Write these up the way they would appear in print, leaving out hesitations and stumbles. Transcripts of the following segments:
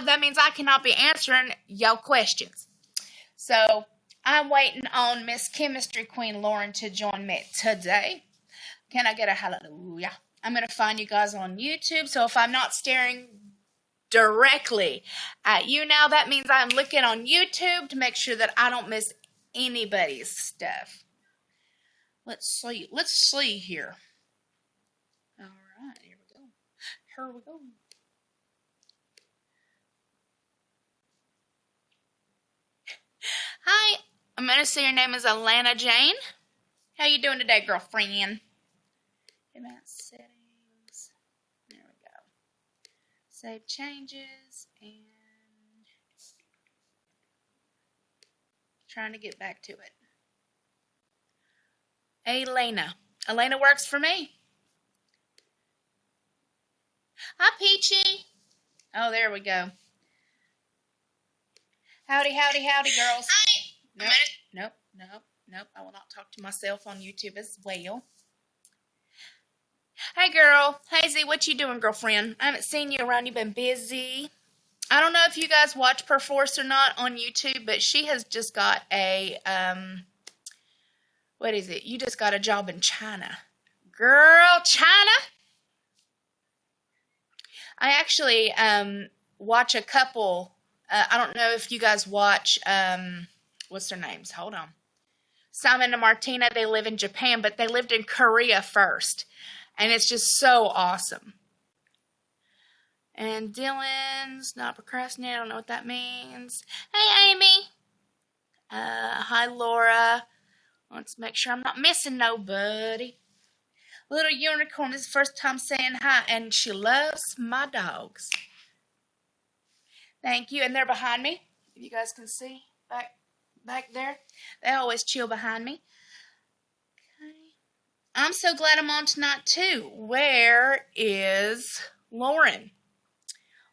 that means I cannot be answering your questions. So I'm waiting on Miss Chemistry Queen Lauren to join me today. Can I get a hallelujah? I'm going to find you guys on YouTube. So if I'm not staring directly at you now, that means I'm looking on YouTube to make sure that I don't miss anybody's stuff. Let's see here. All right, here we go. Here we go. Hi, I'm going to say your name is Alana Jane. How you doing today, girlfriend? Advanced settings. There we go. Save changes and trying to get back to it. Elena works for me. Hi, Peachy. Oh, there we go. Howdy, howdy, howdy, girls. Hi. Nope. I will not talk to myself on YouTube as well. Hey, girl. Hazy, what you doing, girlfriend? I haven't seen you around. You've been busy. I don't know if you guys watch Perforce or not on YouTube, but she has just got a, what is it? You just got a job in China. Girl, China? I actually watch a couple. I don't know if you guys watch, what's their names? Hold on. Simon and Martina, they live in Japan, but they lived in Korea first. And it's just so awesome. And Dylan's not procrastinating. I don't know what that means. Hey, Amy. Hi, Laura. Let's make sure I'm not missing nobody. Little Unicorn is the first time saying hi, and she loves my dogs. Thank you. And they're behind me. If you guys can see back there. They always chill behind me. Okay. I'm so glad I'm on tonight, too. Where is Lauren?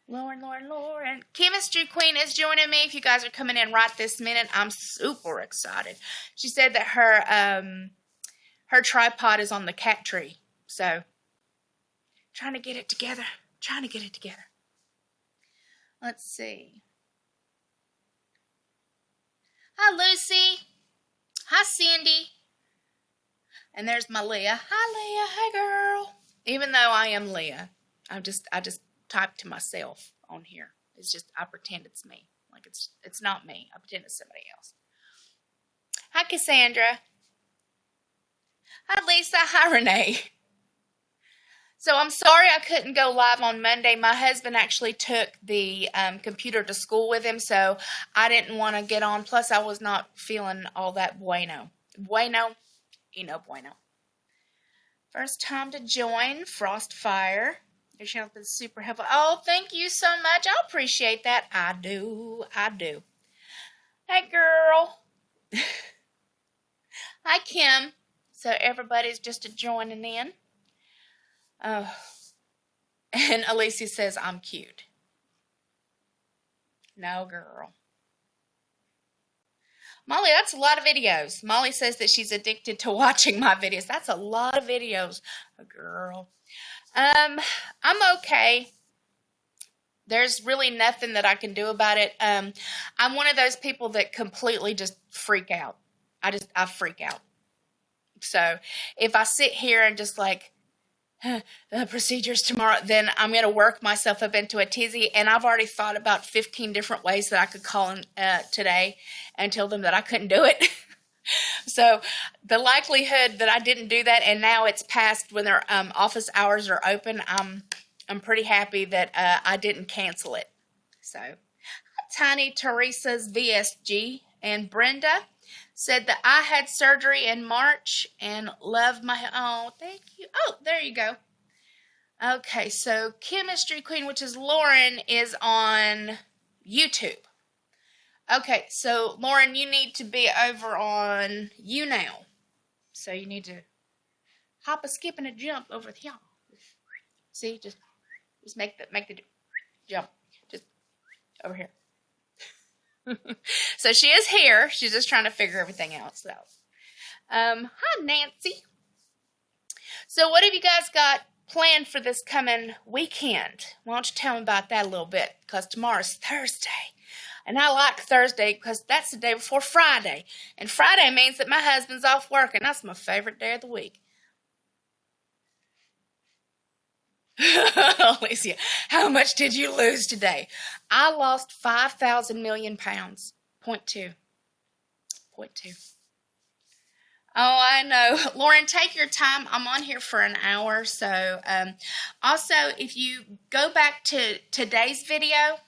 Lauren. Chemistry Queen is joining me. If you guys are coming in right this minute, I'm super excited. She said that her tripod is on the cat tree. So, trying to get it together. Let's see. Hi, Lucy. Hi, Cindy. And there's my Leah. Hi, Leah. Hey, girl. Even though I am Leah, I just typed to myself on here. It's just, I pretend it's me. Like it's not me. I pretend it's somebody else. Hi, Cassandra. Hi, Lisa. Hi, Renee. So I'm sorry I couldn't go live on Monday. My husband actually took the computer to school with him, so I didn't want to get on. Plus, I was not feeling all that bueno. Bueno. First time to join Frostfire. Your channel's been super helpful. Oh, thank you so much. I appreciate that. I do. Hey, girl. Hi, Kim. So everybody's just joining in. Oh. And Alicia says, I'm cute. No, girl. Molly, that's a lot of videos. Molly says that she's addicted to watching my videos. That's a lot of videos, girl. I'm okay. There's really nothing that I can do about it. I'm one of those people that completely just freak out. I freak out. So if I sit here and just like, the procedures tomorrow, then I'm going to work myself up into a tizzy. And I've already thought about 15 different ways that I could call in today and tell them that I couldn't do it. So the likelihood that I didn't do that, and now it's past when their office hours are open, I'm pretty happy that I didn't cancel it. So Tiny Teresa's VSG and Brenda said that I had surgery in March and loved my, oh, thank you. Oh, there you go. Okay, so Chemistry Queen, which is Lauren, is on YouTube. Okay, so Lauren, you need to be over on you now. So you need to hop a skip and a jump over here. See, just make the jump. Just over here. So she is here. She's just trying to figure everything else out. Hi, Nancy. So what have you guys got planned for this coming weekend? Why don't you tell me about that a little bit? Because tomorrow's Thursday. And I like Thursday because that's the day before Friday. And Friday means that my husband's off work, and that's my favorite day of the week. Alicia, how much did you lose today? I lost 5,000 million pounds. 0.2. 0.2. Oh, I know. Lauren, take your time. I'm on here for an hour. So, also, if you go back to today's video,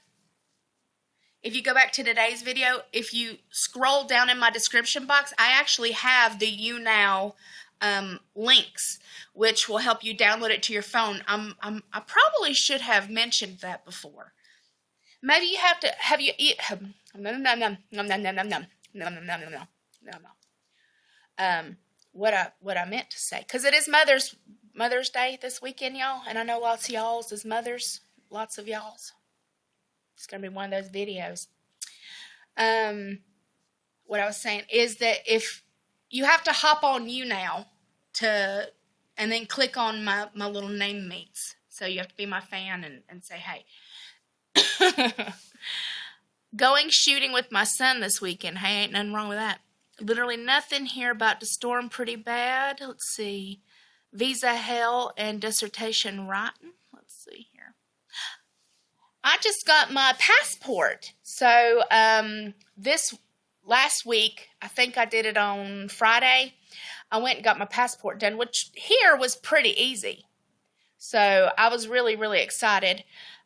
if you scroll down in my description box, I actually have the YouNow links, which will help you download it to your phone. I probably should have mentioned that before. Maybe you have you eat what I meant to say, because it is Mother's Day this weekend, y'all, and I know lots of y'all's is mothers, lots of y'all's. It's gonna be one of those videos. What I was saying is that if you have to hop on YouNow and then click on my little name meets, so you have to be my fan and say hey. Going shooting with my son this weekend. Hey, ain't nothing wrong with that. Literally nothing here about to storm pretty bad. Let's see. Visa hell and dissertation rotten. Let's see here. I just got my passport. So this last week, I think I did it on Friday, I went and got my passport done, which here was pretty easy. So I was really, really excited.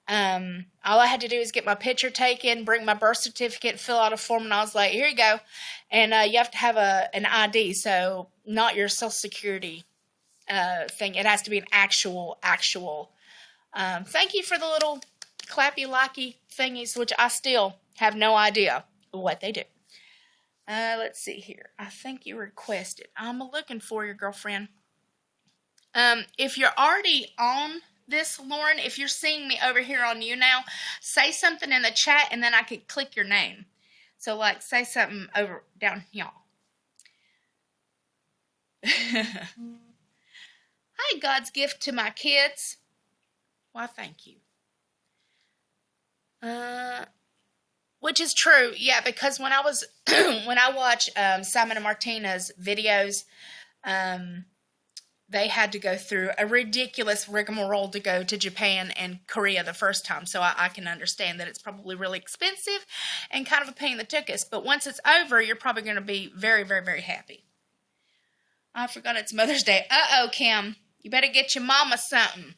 All I had to do is get my picture taken, bring my birth certificate, fill out a form, and I was like, here you go. And you have to have an ID, so not your Social Security thing. It has to be an actual. Thank you for the little clappy-likey thingies, which I still have no idea what they do. Let's see here. I think you requested. I'm looking for your girlfriend. If you're already on this, Lauren, if you're seeing me over here on YouNow, say something in the chat and then I could click your name. So, like, say something over down here. Hi, God's gift to my kids. Why, thank you. Which is true, yeah, because when I watch Simon and Martina's videos, they had to go through a ridiculous rigmarole to go to Japan and Korea the first time. So I can understand that it's probably really expensive and kind of a pain in the tuchus. But once it's over, you're probably going to be very, very, very happy. I forgot it's Mother's Day. Uh-oh, Kim. You better get your mama something.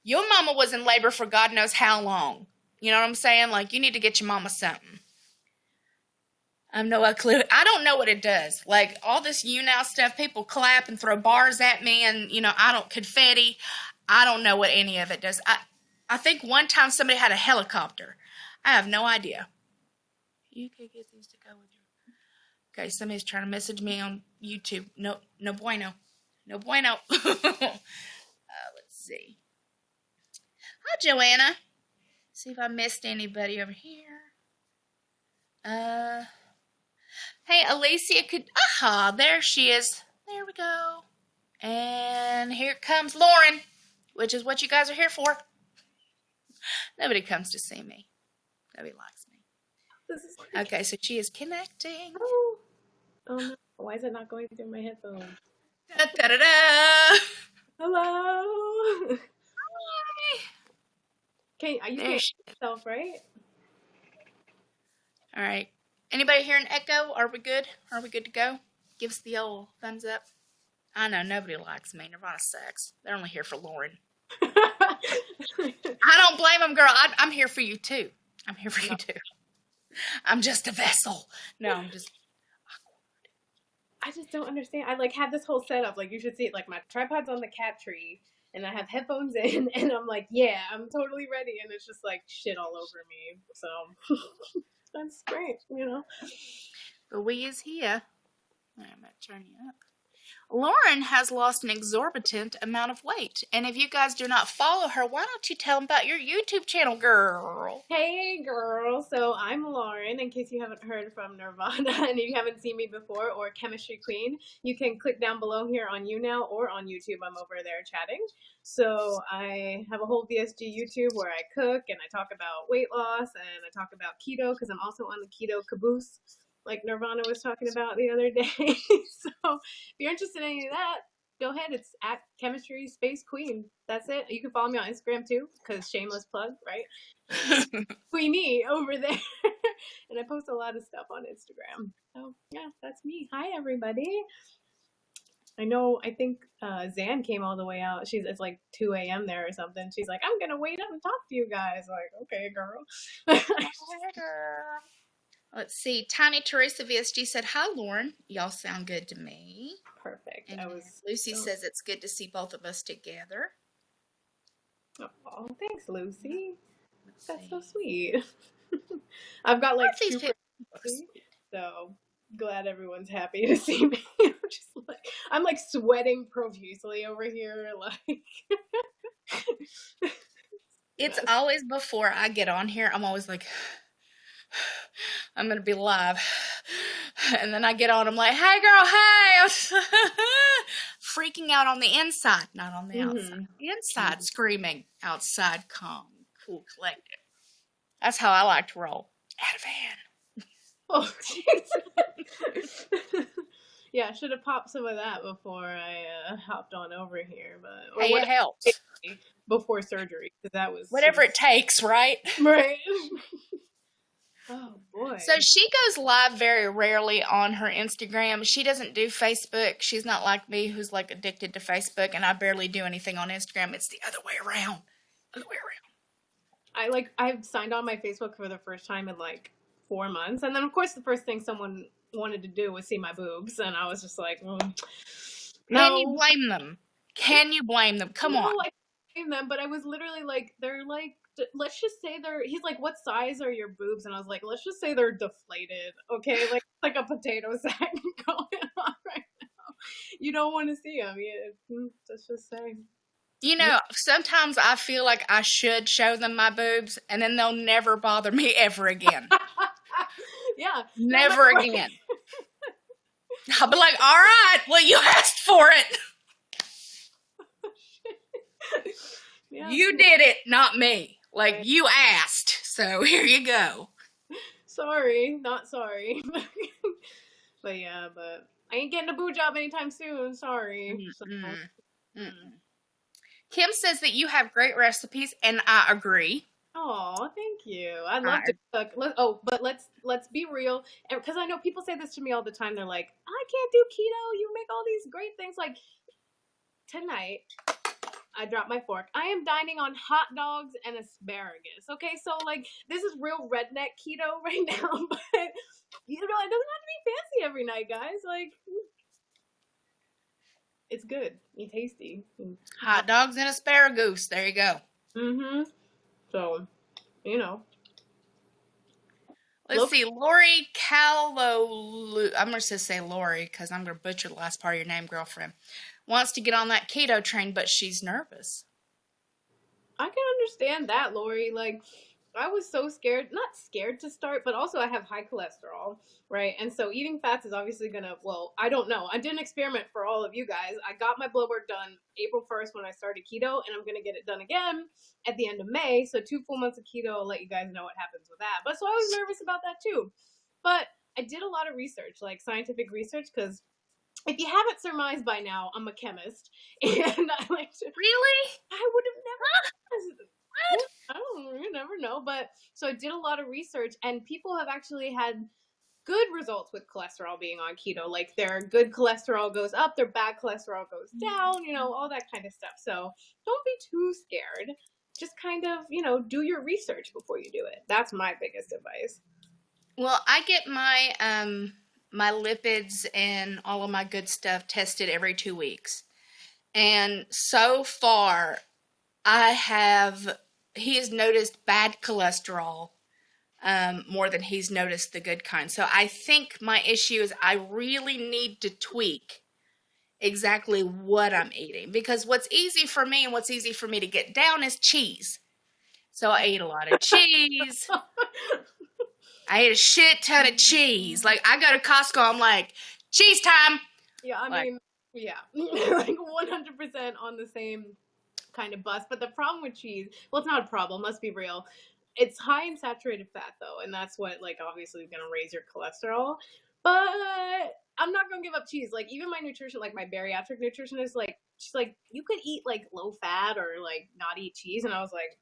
Your mama was in labor for God knows how long. You know what I'm saying? Like, you need to get your mama something. I have no clue. I don't know what it does. Like, all this YouNow stuff, people clap and throw bars at me and, confetti. I don't know what any of it does. I think one time somebody had a helicopter. I have no idea. You could get these to go with you. Okay, somebody's trying to message me on YouTube. No bueno. No bueno. Let's see. Hi, Joanna. See if I missed anybody over here. Hey, Alicia, there she is. There we go. And here comes Lauren, which is what you guys are here for. Nobody comes to see me. Nobody likes me. Okay, so she is connecting. Oh no. Why is it not going through my headphones? Da-da-da-da. Hello. Hi. Okay, you can't hear yourself, right? All right. Anybody hear an echo? Are we good? Are we good to go? Give us the old thumbs up. I know, nobody likes me. Nirvana sucks. They're only here for Lauren. I don't blame them, girl. I'm here for you, too. I'm here for you, too. I'm just a vessel. No, I'm just awkward. I just don't understand. I, have this whole setup. You should see it. My tripod's on the cat tree, and I have headphones in, and I'm like, yeah, I'm totally ready. And it's just, shit all over me. So... That's great, But we is here. I'm going to turn you up. Lauren has lost an exorbitant amount of weight. And if you guys do not follow her, why don't you tell them about your YouTube channel, girl? Hey, girl. So I'm Lauren, in case you haven't heard from Nirvana and you haven't seen me before, or Chemistry Queen. You can click down below here on YouNow or on YouTube. I'm over there chatting. So I have a whole VSG YouTube where I cook and I talk about weight loss and I talk about keto because I'm also on the keto caboose, like Nirvana was talking about the other day. So if you're interested in any of that, go ahead. It's at Chemistry Space Queen. That's it. You can follow me on Instagram too, because shameless plug, right? Queenie over there. And I post a lot of stuff on Instagram. So yeah, that's me. Hi, everybody. I think Zan came all the way out. It's like 2 a.m. there or something. She's like, I'm going to wait up and talk to you guys. Like, okay, girl. Let's see. Tiny Teresa VSG said, hi, Lauren. Y'all sound good to me. Perfect. And Lucy says it's good to see both of us together. Oh, thanks, Lucy. That's so sweet. I've got like super so glad everyone's happy to see me. I'm like sweating profusely over here. Like it's always before I get on here, I'm always like, I'm going to be live. And then I get on, I'm like, hey girl, hey. Freaking out on the inside, not on the outside. The inside screaming, outside calm, cool, collected. That's how I like to roll. Out of hand. Oh, jeez. Yeah, I should have popped some of that before I hopped on over here. But hey, it helps. Before surgery, because that was... Whatever it takes, right? Right. Oh, boy. So she goes live very rarely on her Instagram. She doesn't do Facebook. She's not like me, who's like addicted to Facebook, and I barely do anything on Instagram. It's the other way around. I've signed on my Facebook for the first time in like 4 months. And then, of course, the first thing someone wanted to do was see my boobs. And I was just like, no. Can you blame them? Can you blame them? Come on. I blame them, but I was literally like, they're like, let's just say he's like, what size are your boobs? And I was like, let's just say they're deflated. Okay. Like a potato sack going on right now. You don't want to see them. Yeah, let's just say. You know, sometimes I feel like I should show them my boobs, and then they'll never bother me ever again. Yeah. Never again. I'll be like, all right, well, you asked for it. Yeah. You did it, not me. Like, you asked, so here you go. Sorry, not sorry. But I ain't getting a boob job anytime soon. Sorry. Kim says that you have great recipes, and I agree. Oh, thank you. I'd love to cook. But let's be real, because I know people say this to me all the time. They're like, I can't do keto. You make all these great things. Like tonight, I dropped my fork. I am dining on hot dogs and asparagus. Okay, so like this is real redneck keto right now, but it doesn't have to be fancy every night, guys. Like. It's good. It's tasty. Hot dogs and asparagus. There you go. So, Let's see. Lori Callo. I'm going to say Lori because I'm going to butcher the last part of your name, girlfriend. Wants to get on that keto train, but she's nervous. I can understand that, Lori. Like, I was so scared. Not scared to start, but also I have high cholesterol, right? And so eating fats is obviously going to, I don't know. I did an experiment for all of you guys. I got my blood work done April 1st when I started keto, and I'm going to get it done again at the end of May. So 2 full months of keto, I'll let you guys know what happens with that. But so I was nervous about that too. But I did a lot of research, like scientific research, because if you haven't surmised by now, I'm a chemist. And I like to... Really? I would have never... What? Oh, you never know. But so I did a lot of research, and people have actually had good results with cholesterol being on keto. Like their good cholesterol goes up, their bad cholesterol goes down, all that kind of stuff. So don't be too scared. Just kind of, do your research before you do it. That's my biggest advice. Well, I get my my lipids and all of my good stuff tested every 2 weeks. And so far, he has noticed bad cholesterol more than he's noticed the good kind. So I think my issue is I really need to tweak exactly what I'm eating, because what's easy for me and what's easy for me to get down is cheese. So I eat a lot of cheese. I ate a shit ton of cheese. Like, I go to Costco, I'm like, cheese time. Yeah, I Like, mean, yeah, like 100% on the same kind of bus. But the problem with cheese, well, it's not a problem. Let's be real. It's high in saturated fat though, and that's what like obviously is gonna raise your cholesterol. But I'm not gonna give up cheese. Like even my nutrition, like my bariatric nutritionist, like she's like, you could eat like low fat or like not eat cheese, and I was like,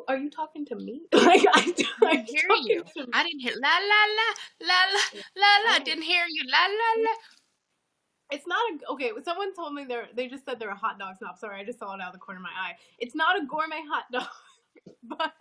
are you talking to me? Like I didn't hear you. I didn't hear la la la la la la la. Didn't hear you la la la. It's not a okay. Someone told me they just said they're a hot dog snob. Sorry, I just saw it out of the corner of my eye. It's not a gourmet hot dog, but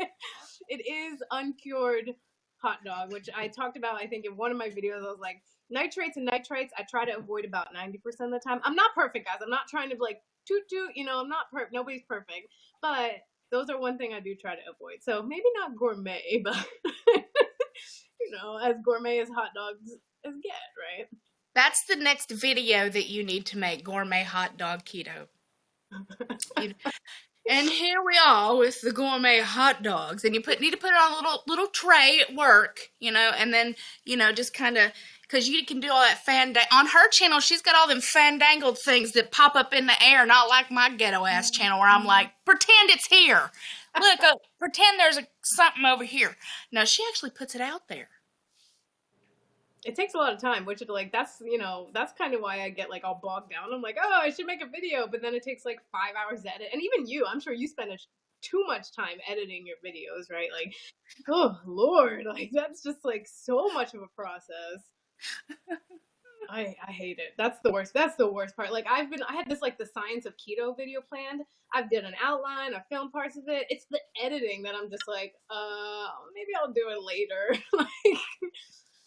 it is uncured hot dog, which I talked about. I think in one of my videos, I was like nitrates and nitrites. I try to avoid about 90% of the time. I'm not perfect, guys. I'm not trying to like toot. You know, I'm not perfect. Nobody's perfect, but those are one thing I do try to avoid. So maybe not gourmet, but you know, as gourmet as hot dogs as get, right? That's the next video that you need to make, gourmet hot dog keto. And here we are with the gourmet hot dogs, and you need to put it on a little tray at work, you know, and then, you know, just kind of, because you can do all that on her channel. She's got all them fandangled things that pop up in the air, not like my ghetto ass channel where I'm like, pretend it's here. Look, pretend there's something over here. No, she actually puts it out there. It takes a lot of time, which is like, that's, you know, that's kind of why I get like all bogged down. I'm like, oh, I should make a video, but then it takes like 5 hours to edit. And even you, I'm sure you spend too much time editing your videos, right? Like, oh Lord, like that's just like so much of a process. I hate it. That's the worst. That's the worst part. Like I had this like the science of keto video planned. I've did an outline, I filmed parts of it. It's the editing that I'm just like, maybe I'll do it later. Like,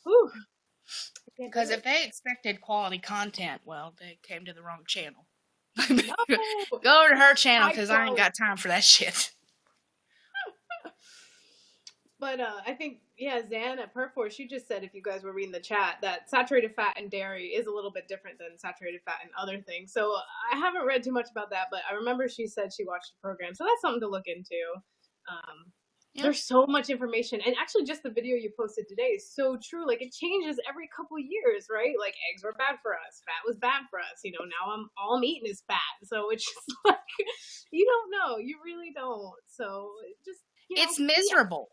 whew. Because if they expected quality content, well, they came to the wrong channel. No. Go to her channel, because I ain't got time for that shit. But I think, yeah, Zan at Perforce, she just said, if you guys were reading the chat, that saturated fat in dairy is a little bit different than saturated fat in other things. So I haven't read too much about that, but I remember she said she watched the program. So that's something to look into. Yep. There's so much information. And actually just the video you posted today is so true. Like it changes every couple years, right? Like eggs were bad for us. Fat was bad for us. You know, now all I'm eating is fat. So it's just like, you don't know. You really don't. So just, you know, it's miserable.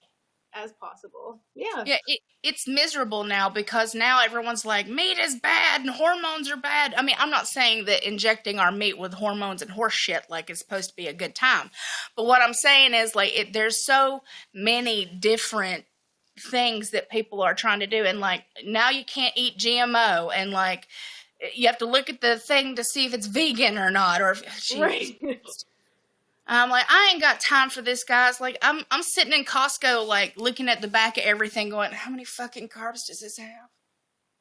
As possible. Yeah. Yeah, it's miserable now, because now everyone's like, meat is bad and hormones are bad. I mean, I'm not saying that injecting our meat with hormones and horse shit like is supposed to be a good time. But what I'm saying is like there's so many different things that people are trying to do, and like now you can't eat GMO, and like you have to look at the thing to see if it's vegan or not, or if right. I'm like, I ain't got time for this, guys. Like, I'm sitting in Costco, like, looking at the back of everything going, how many fucking carbs does this have?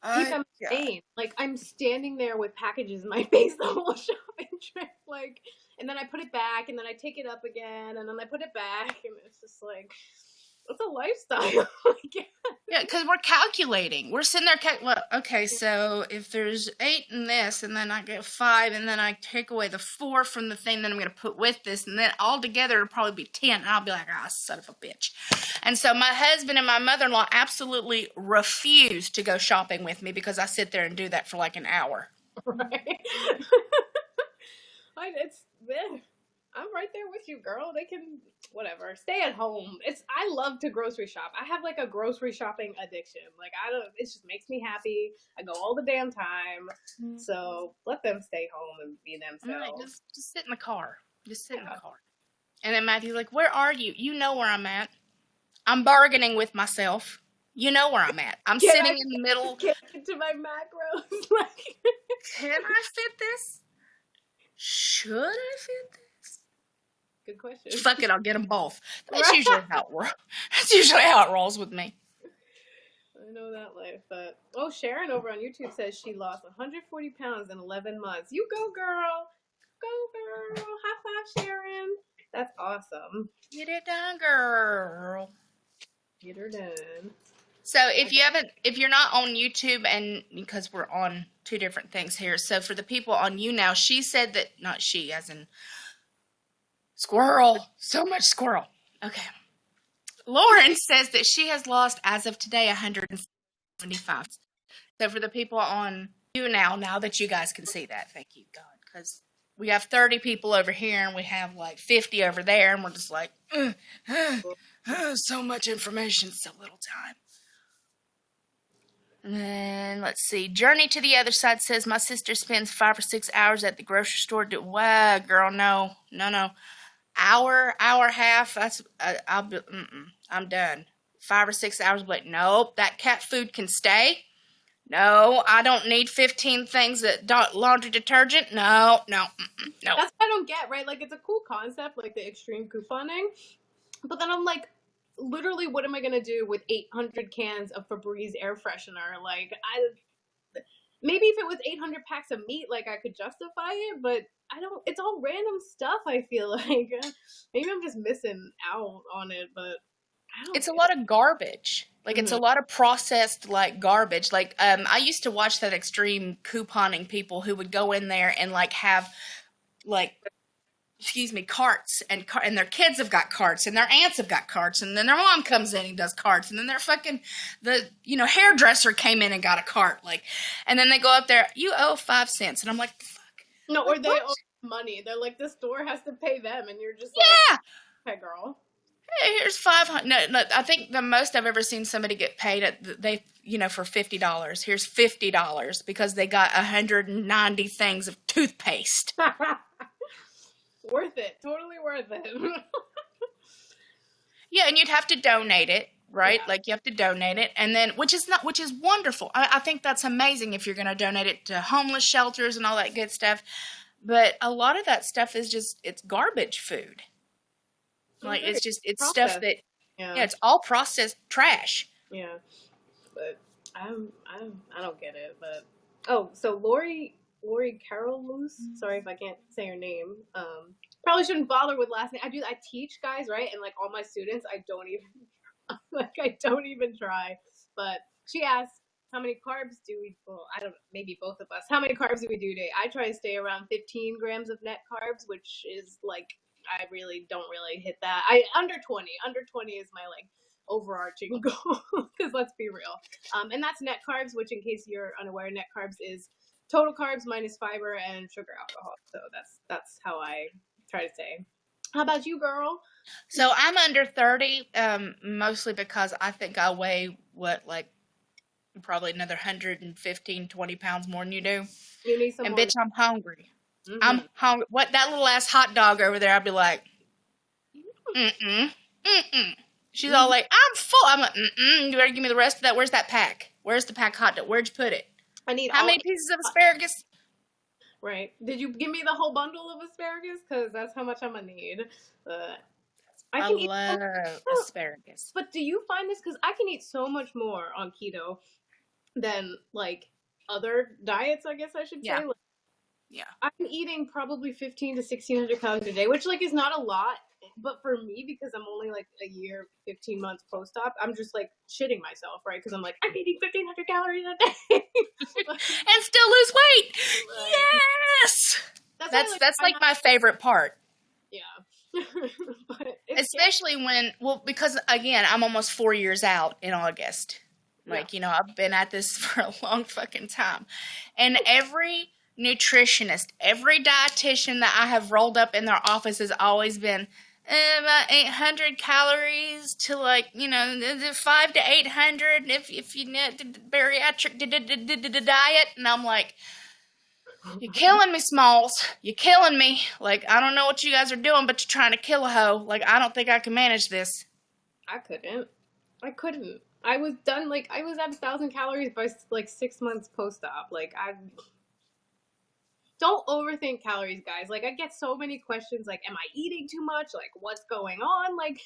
I'm insane. Like, I'm standing there with packages in my face the whole shopping trip. Like, and then I put it back, and then I take it up again, and then I put it back, and it's just like, it's a lifestyle. Yeah, because we're calculating. We're sitting there, well, okay, so if there's 8 in this, and then I get 5, and then I take away the 4 from the thing that I'm going to put with this, and then all together it'll probably be 10, and I'll be like, son of a bitch. And so my husband and my mother-in-law absolutely refuse to go shopping with me, because I sit there and do that for like an hour. Right. I'm right there with you, girl. They can, whatever, stay at home. I love to grocery shop. I have like a grocery shopping addiction. Like it just makes me happy. I go all the damn time. So let them stay home and be themselves. Right, just sit in the car. Just sit in the car. And then Matthew's like, where are you? You know where I'm at. I'm bargaining with myself. You know where I'm at. I'm sitting in the middle. Get into my macros. Can I fit this? Should I fit this? Good question. Fuck it, I'll get them both. That's usually how it rolls with me. I know that life, but Sharon over on YouTube says she lost 140 pounds in 11 months. You go, girl. Go, girl. High five, Sharon. That's awesome. Get it done, girl. Get her done. So if you're not on YouTube, and because we're on two different things here, so for the people on you now, she said that, not she, as in squirrel, so much squirrel. Okay. Lauren says that she has lost, as of today, 175. So for the people on you now that you guys can see that, thank you, God, because we have 30 people over here and we have like 50 over there, and we're just like, so much information, so little time. And then, let's see. Journey to the Other Side says, my sister spends 5 or 6 hours at the grocery store. Wow, girl, no. Hour, half, that's, I'm done. 5 or 6 hours, but nope, that cat food can stay. No, I don't need 15 things that laundry detergent. No. That's what I don't get, right? Like, it's a cool concept, like the extreme couponing. But then I'm like, literally, what am I going to do with 800 cans of Febreze air freshener? Like, maybe if it was 800 packs of meat, like, I could justify it, but it's all random stuff, I feel like. Maybe I'm just missing out on it, but it's a lot of garbage. Like, it's a lot of processed, like, garbage. Like, I used to watch that extreme couponing people who would go in there and, like, have, like, carts, and their kids have got carts, and their aunts have got carts, and then their mom comes in and does carts, and then their hairdresser came in and got a cart, like, and then they go up there, you owe 5 cents, and I'm like, fuck. No, or they owe money. They're like, the store has to pay them, and you're just like, okay, girl. Hey, here's 500. No, I think the most I've ever seen somebody get paid for $50. Here's $50 because they got 190 things of toothpaste. Worth it. Totally worth it. Yeah, and you'd have to donate it, right? Yeah. Like, you have to donate it, and then which is wonderful. I think that's amazing if you're going to donate it to homeless shelters and all that good stuff. But a lot of that stuff is it's garbage food. Like, it's processed stuff that it's all processed trash. Yeah, but I don't get it. But so Lori Carol Moose. Sorry if I can't say her name. Probably shouldn't bother with last name. I teach guys, right? And like all my students, I don't even try. But she asked, how many carbs do we? Well, I don't know. Maybe both of us. How many carbs do we do a day? I try to stay around 15 grams of net carbs, which is like, I really don't hit that. Under 20 is my like overarching goal, because let's be real. And that's net carbs, which, in case you're unaware, net carbs is total carbs minus fiber and sugar alcohol. So that's how I try to say. How about you, girl? So I'm under 30, mostly because I think I weigh probably another 115, 20 pounds more than you do. You need some and more. Bitch, I'm hungry. Mm-hmm. I'm hungry. What, that little ass hot dog over there, I'd be like, She's all like, I'm full. I'm like, you better give me the rest of that. Where's that pack? Where's the pack hot dog? Where'd you put it? I need how many pieces of asparagus? Right. Did you give me the whole bundle of asparagus? Because that's how much I'm going to need. I love asparagus. But do you find this? Because I can eat so much more on keto than, like, other diets, I guess I should say. Like, yeah. I'm eating probably 1,500 to 1,600 calories a day, which, like, is not a lot. But for me, because I'm only, like, a year, 15 months post-op, I'm just, like, shitting myself, right? Because I'm like, I'm eating 1,500 calories a day. And still lose weight. Right. Yes! That's like my favorite part. Yeah. But especially because, again, I'm almost 4 years out in August. Like, I've been at this for a long fucking time. And every nutritionist, every dietitian that I have rolled up in their office has always been about 800 calories to, like, 5 to 800 if you need the bariatric diet. And I'm like, you're killing me, Smalls. You're killing me. Like, I don't know what you guys are doing, but you're trying to kill a hoe. Like, I don't think I can manage this. I couldn't. I was done, like, I was at 1,000 calories by, like, 6 months post-op. Like, don't overthink calories, guys. Like, I get so many questions, like, am I eating too much? Like, what's going on? Like,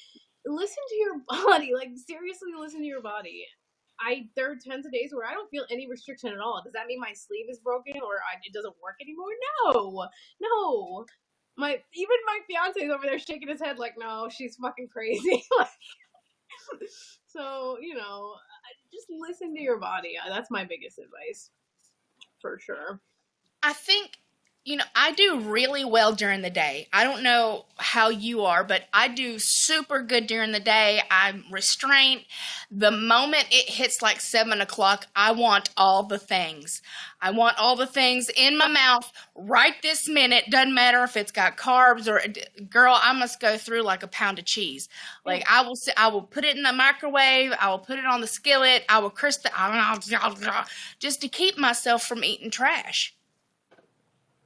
listen to your body. Like, seriously, listen to your body. There are tons of days where I don't feel any restriction at all. Does that mean my sleeve is broken or it doesn't work anymore? No. Even my fiance's over there shaking his head like, no, she's fucking crazy. Like, so, just listen to your body. That's my biggest advice, for sure. I think, I do really well during the day. I don't know how you are, but I do super good during the day. I'm restrained. The moment it hits like 7 o'clock, I want all the things. I want all the things in my mouth right this minute. Doesn't matter if it's got carbs or, girl, I must go through like a pound of cheese. Like I will put it in the microwave. I will put it on the skillet. I will crisp it just to keep myself from eating trash.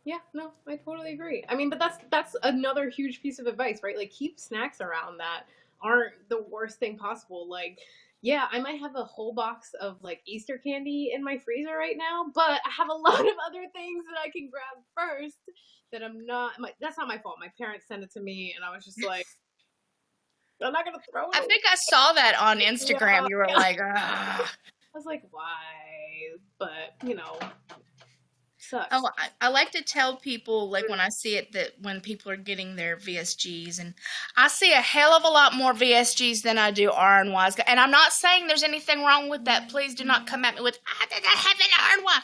Yeah, no, I totally agree. I mean, but that's another huge piece of advice, right? Like, keep snacks around that aren't the worst thing possible. Like, yeah, I might have a whole box of like Easter candy in my freezer right now, but I have a lot of other things that I can grab first that that's not my fault. My parents sent it to me, and I was just like, I'm not gonna throw it. I think I saw that on Instagram. Yeah, you were like, ugh. I was like, why? But sucks. Oh, I like to tell people, like when I see it, that when people are getting their VSGs, and I see a hell of a lot more VSGs than I do RNYs. And I'm not saying there's anything wrong with that. Please do not come at me with, I did not have an RNY.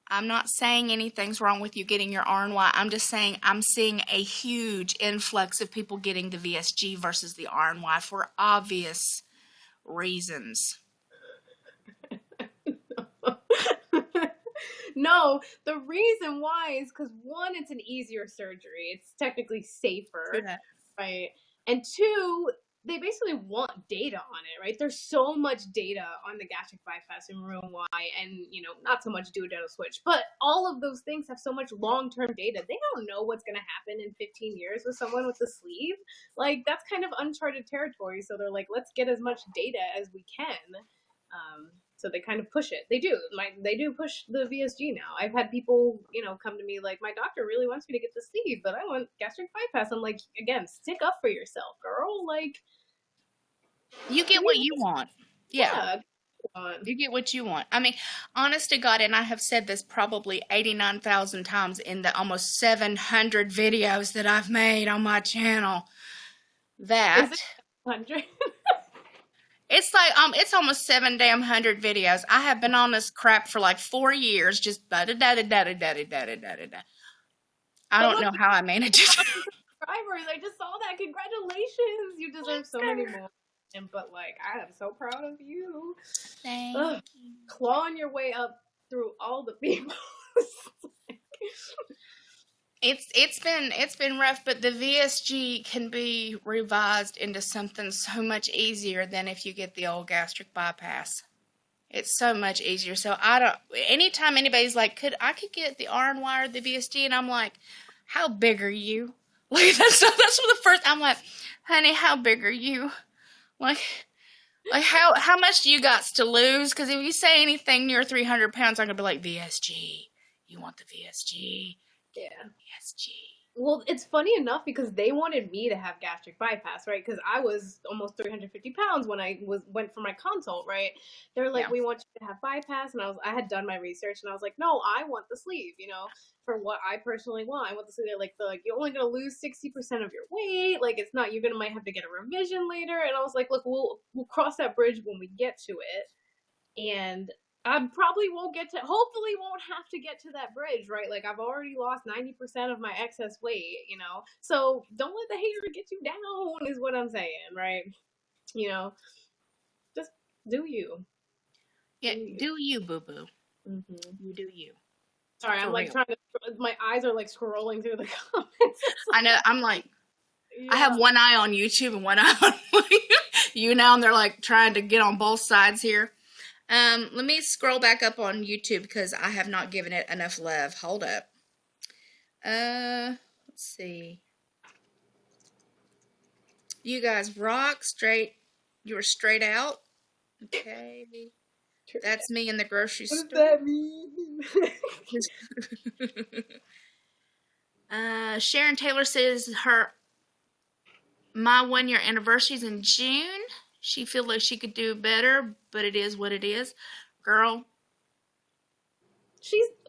I'm not saying anything's wrong with you getting your RNY. I'm just saying I'm seeing a huge influx of people getting the VSG versus the RNY for obvious reasons. No, the reason why is because, one, it's an easier surgery. It's technically safer, right? And two, they basically want data on it, right? There's so much data on the gastric bypass and Roux-en-Y and, not so much duodenal switch. But all of those things have so much long-term data. They don't know what's going to happen in 15 years with someone with a sleeve. Like, that's kind of uncharted territory. So they're like, let's get as much data as we can. So they kind of push it. They do. They do push the VSG now. I've had people, come to me like, my doctor really wants me to get the sleeve, but I want gastric bypass. I'm like, again, stick up for yourself, girl. Like, you get what you want. Yeah. You get what you want. I mean, honest to God, and I have said this probably 89,000 times in the almost 700 videos that I've made on my channel, that... Is it 100? It's like, it's almost 700 videos. I have been on this crap for like 4 years, just da-da-da-da-da-da-da-da-da-da-da. I don't know how I managed it. Subscribers, I just saw that. Congratulations. You deserve so many more. But, like, I am so proud of you. Thank you. Clawing your way up through all the people. It's been rough, but the VSG can be revised into something so much easier than if you get the old gastric bypass. It's so much easier. So anytime anybody's like, I could get the RNY or the VSG, and I'm like, how big are you? Like that's the first. I'm like, honey, how big are you? Like how much do you got to lose? Because if you say anything near 300 pounds, I'm gonna be like, VSG. You want the VSG? Yeah. VSG. Well, it's funny enough because they wanted me to have gastric bypass, right? Because I was almost 350 pounds when I went for my consult, right? They're like, we want you to have bypass, and I had done my research, and I was like, no, I want the sleeve, for what I personally want. I want the sleeve. They're like, you're only gonna lose 60% of your weight. Like, it's not. You're might have to get a revision later. And I was like, look, we'll cross that bridge when we get to it, and I probably hopefully won't have to get to that bridge, right? Like, I've already lost 90% of my excess weight, So don't let the hater get you down is what I'm saying, right? Just do you. Yeah, do you, boo-boo. Mm-hmm. You do you. Sorry, I'm like my eyes are like scrolling through the comments. I know, I'm like, I have one eye on YouTube and one eye on you now, and they're like trying to get on both sides here. Let me scroll back up on YouTube because I have not given it enough love. Hold up. Let's see. You guys rock straight. You were straight out. Okay. That's me in the grocery store. What does that mean? Sharon Taylor says my 1 year anniversary is in June. She feels like she could do better, but it is what it is. Girl.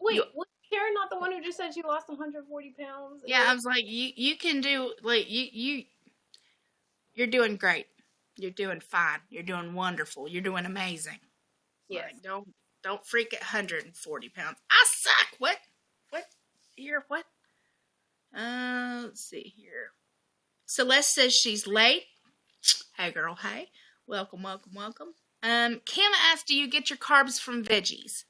Was Sharon not the one who just said she lost 140 pounds? Yeah, I was like, you can do, like, you're doing great. You're doing fine. You're doing wonderful. You're doing amazing. Yes. Like, don't freak at 140 pounds. I suck. What? Here, what? Let's see here. Celeste says she's late. Hey, girl. Hey. Welcome. Kim asked, do you get your carbs from veggies?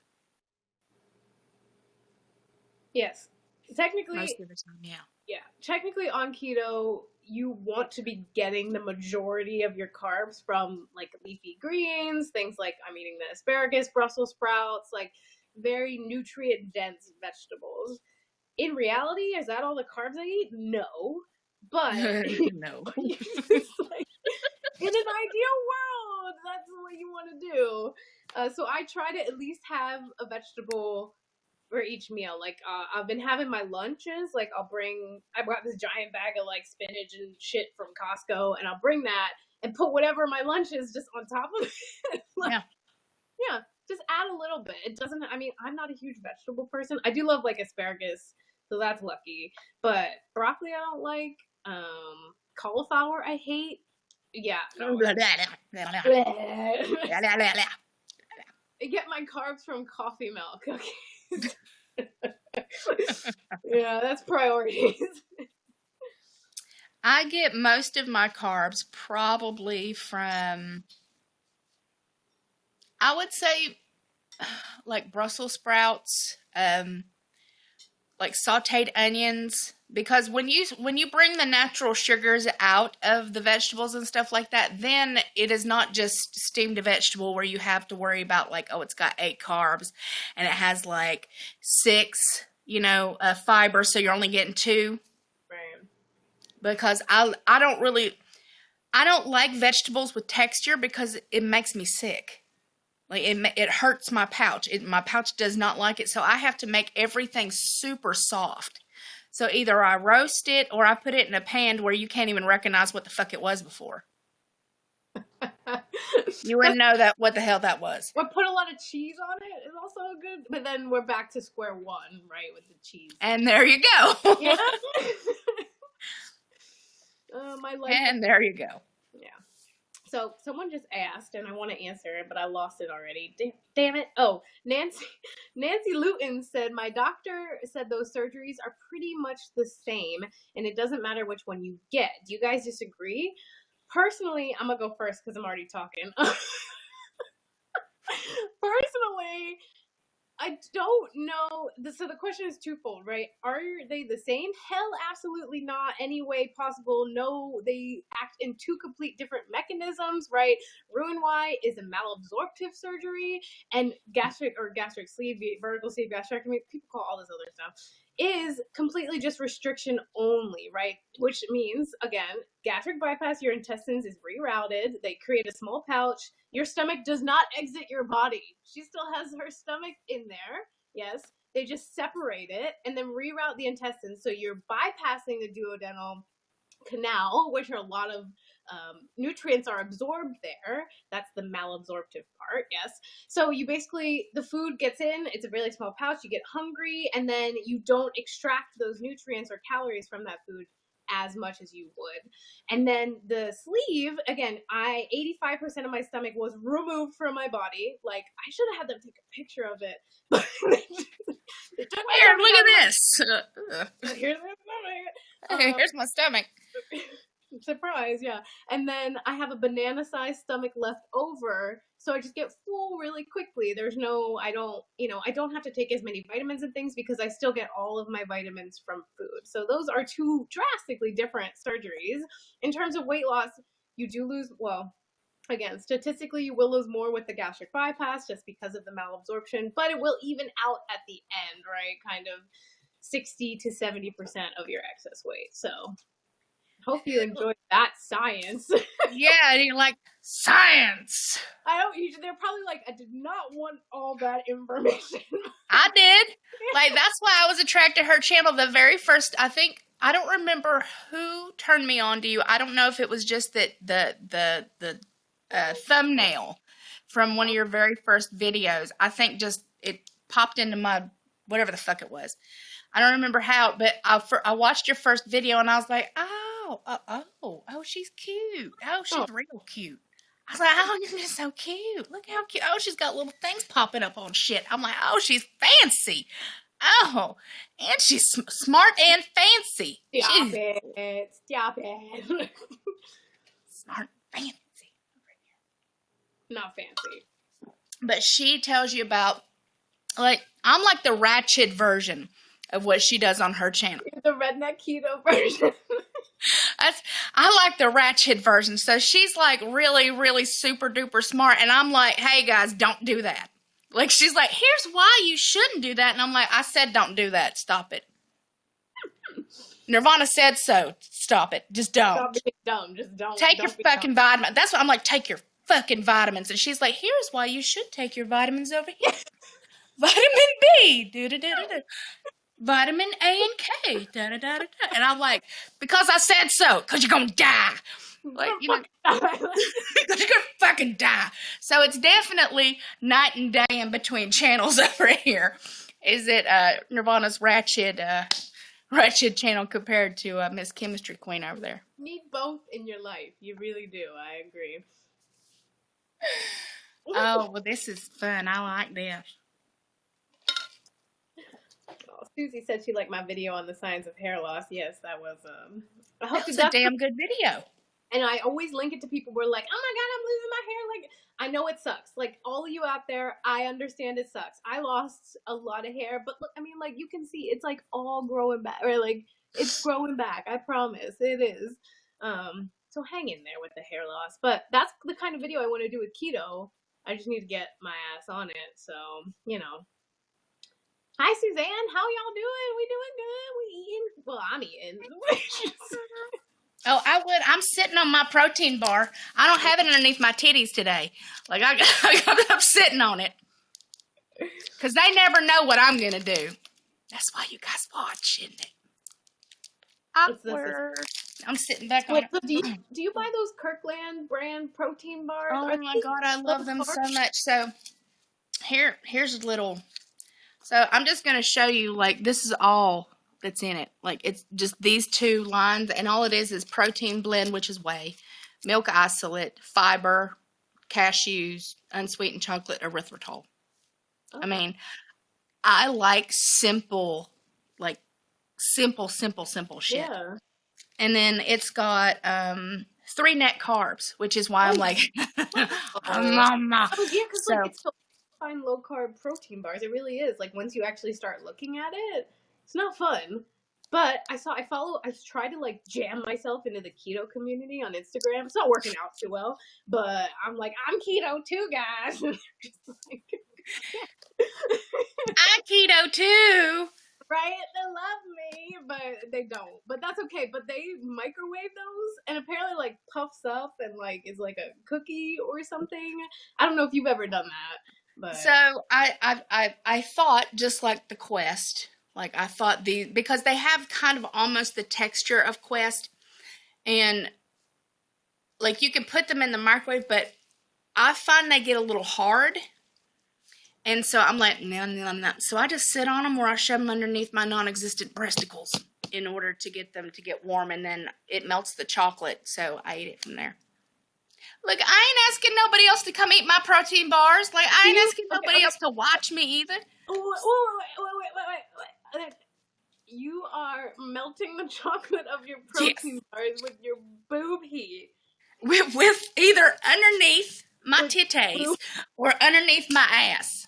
Yes. Technically, Most of the time, yeah. Yeah. Technically, on keto, you want to be getting the majority of your carbs from, like, leafy greens, things like I'm eating the asparagus, Brussels sprouts, like, very nutrient-dense vegetables. In reality, is that all the carbs I eat? No. But, No. it's like, in an ideal world, that's what you want to do. So I try to at least have a vegetable for each meal. Like, I've been having my lunches. Like, I brought this giant bag of, like, spinach and shit from Costco, and I'll bring that and put whatever my lunch is just on top of it. Like, yeah, just add a little bit. It doesn't, I mean, I'm not a huge vegetable person. I do love, like, asparagus, so that's lucky. But broccoli I don't like. Cauliflower I hate. Yeah. No. I get my carbs from coffee milk. Okay. Yeah, that's priorities. I get most of my carbs probably from, I would say, like Brussels sprouts, like sauteed onions, because when you bring the natural sugars out of the vegetables and stuff like that, then it is not just steamed vegetable where you have to worry about, like, oh, it's got 8 carbs and it has like 6, fiber, so you're only getting 2. Right. Because I don't like vegetables with texture because it makes me sick. Like, it hurts my pouch. My pouch does not like it, so I have to make everything super soft. So either I roast it or I put it in a pan where you can't even recognize what the fuck it was before. You wouldn't know what the hell that was. Or put a lot of cheese on it is also good. But then we're back to square one, right, with the cheese. And there you go. Yeah. My life. And there you go. Yeah. So someone just asked, and I want to answer it, but I lost it already. Damn it. Oh, Nancy Luton said, my doctor said those surgeries are pretty much the same, and it doesn't matter which one you get. Do you guys disagree? Personally, I'm going to go first because I'm already talking. Personally, I don't know. So the question is twofold, right? Are they the same? Hell, absolutely not. Any way possible. No, they act in 2 complete different mechanisms, right? Roux-en-Y is a malabsorptive surgery, and gastric sleeve, vertical sleeve gastrectomy, people call all this other stuff, is completely just restriction only, right? Which means, again, gastric bypass, your intestines is rerouted. They create a small pouch. Your stomach does not exit your body. She still has her stomach in there. Yes. They just separate it and then reroute the intestines. So you're bypassing the duodenal canal, which are a lot of nutrients are absorbed there. That's the malabsorptive part, yes. So you basically, the food gets in, it's a really small pouch, you get hungry, and then you don't extract those nutrients or calories from that food as much as you would. And then the sleeve, again, 85% of my stomach was removed from my body. Like, I should have had them take a picture of it. But Here, look at this. Here's my stomach. Here's my stomach. Surprise, yeah. And then I have a banana-sized stomach left over, so I just get full really quickly. I don't have to take as many vitamins and things because I still get all of my vitamins from food. So those are 2 drastically different surgeries. In terms of weight loss, you do lose, well, again, statistically, you will lose more with the gastric bypass just because of the malabsorption, but it will even out at the end, right? Kind of 60 to 70% of your excess weight. So hope you enjoyed that science. Yeah, and you're like, science. They're probably like, I did not want all that information. I did. Like, that's why I was attracted to her channel. The very first, I don't remember who turned me on to you. I don't know if it was just that the thumbnail from one of your very first videos. I think just it popped into my, whatever the fuck it was. I don't remember how, but I watched your first video and I was like, oh, she's cute. Oh, she's real cute. I was like, oh, you're just so cute. Look how cute. Oh, she's got little things popping up on shit. I'm like, oh, she's fancy. Oh, and she's smart and fancy. Stop She's it. Stop it. smart and fancy. Not fancy. But she tells you about, like, I'm like the ratchet version of what she does on her channel. The redneck keto version. I like the ratchet version. So she's like really, really super duper smart. And I'm like, hey guys, don't do that. Like, she's like, here's why you shouldn't do that. And I'm like, I said don't do that. Stop it. Nirvana said so. Stop it. Just don't. Stop being dumb. Just don't. Take don't your fucking vitamin. That's what I'm like, take your fucking vitamins. And she's like, here's why you should take your vitamins over here. Vitamin B. Do-do-do-do-do. Vitamin A and K. Da-da-da-da-da. And I'm like, because I said so. Because you're going to die. Like, you know, because you're going to fucking die. So it's definitely night and day in between channels over here. Is it Nirvana's ratchet channel compared to Miss Chemistry Queen over there? You need both in your life. You really do. I agree. Oh, well, this is fun. I like this. Oh, Susie said she liked my video on the signs of hair loss. Yes, that was I hope That was a damn good video. And I always link it to people who are like, oh my God, I'm losing my hair. Like, I know it sucks. Like, all of you out there, I understand it sucks. I lost a lot of hair, but look, I mean, like, you can see it's like all growing back, or like it's growing back. I promise it is. So hang in there with the hair loss. But that's the kind of video I want to do with keto. I just need to get my ass on it. So, you know. Hi, Suzanne. How y'all doing? We doing good. We eating. Well, I'm eating. Oh, I would. I'm sitting on my protein bar. I don't have it underneath my titties today. Like, I'm sitting on it. Because they never know what I'm going to do. That's why you guys watch, isn't it? Awkward. I'm sitting back on Wait, it. so do you buy those Kirkland brand protein bars? Oh my God, I love them so much. So here's a little. So I'm just going to show you, like, this is all that's in it. Like, it's just these two lines, and all it is protein blend, which is whey, milk isolate, fiber, cashews, unsweetened chocolate, erythritol. Oh. I mean, I like simple shit. Yeah. And then it's got 3 net carbs, which is why I'm like, mama. Oh yeah, because like it's so find low carb protein bars. It really is. Like once you actually start looking at it, it's not fun. But I try to like jam myself into the keto community on Instagram. It's not working out too well, but I'm like, I'm keto too, guys. Just like, I keto too. right? They love me, but they don't. But that's okay. But they microwave those, and apparently like puffs up and like is like a cookie or something. I don't know if you've ever done that. But So I thought, just like the Quest, like I thought because they have kind of almost the texture of Quest, and like you can put them in the microwave, but I find they get a little hard. And so I'm like, no. So I just sit on them where I shove them underneath my non-existent breasticles in order to get them to get warm, and then it melts the chocolate, so I eat it from there. Look, I ain't asking nobody else to come eat my protein bars. Like, I ain't asking nobody else to watch me either. Wait. You are melting the chocolate of your protein bars with your boob heat. With either underneath my titties or underneath my ass.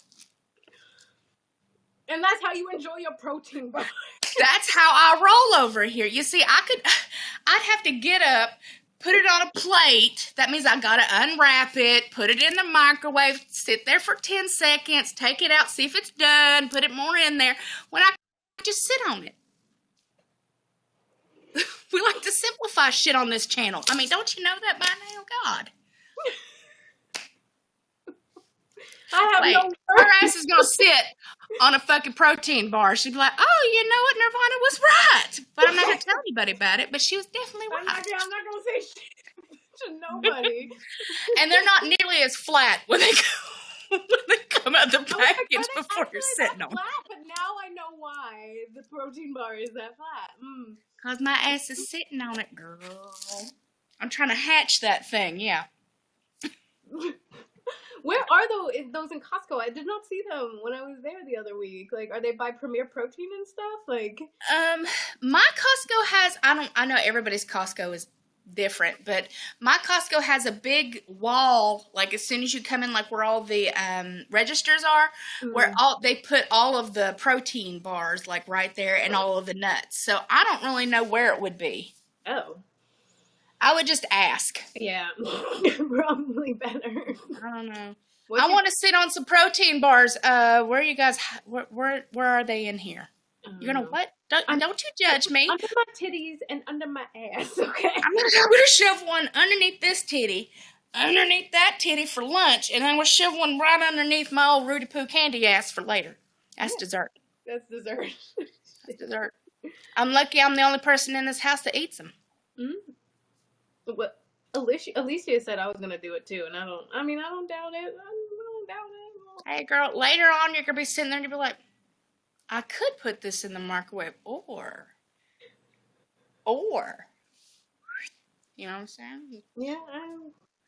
And that's how you enjoy your protein bar. That's how I roll over here. You see, I'd have to get up, put it on a plate. That means I gotta unwrap it, put it in the microwave, sit there for 10 seconds, take it out, see if it's done, put it more in there. When I just sit on it. We like to simplify shit on this channel. I mean, don't you know that by now? God. Her ass is gonna sit on a fucking protein bar. She'd be like, oh, you know what? Nirvana was right. But I'm not gonna tell anybody about it, but she was definitely right. I'm not gonna say shit to nobody. And they're not nearly as flat when they come out the package before you're sitting on them. But now I know why the protein bar is that flat. Because my ass is sitting on it, girl. I'm trying to hatch that thing, yeah. Where are those in Costco? I did not see them when I was there the other week. Like, are they by Premier Protein and stuff? Like, My Costco has, I know everybody's Costco is different, but my Costco has a big wall, like as soon as you come in, like where all the registers are, where they put all of the protein bars like right there and all of the nuts. So I don't really know where it would be. oh, I would just ask. yeah, probably better. I don't know. I want to sit on some protein bars. Where are you guys? Where are they in here? You're gonna what? Don't you judge me. Under my titties and under my ass, okay? I'm gonna shove one underneath this titty, underneath that titty for lunch, and then we'll shove one right underneath my old Rudy Poo candy ass for later. That's dessert. That's dessert. That's dessert. I'm lucky I'm the only person in this house that eats them. What? Alicia said I was gonna do it too, and I don't doubt it. I don't doubt it. Hey girl, later on you're gonna be sitting there and you'll be like, I could put this in the microwave, or, you know what I'm saying? Yeah,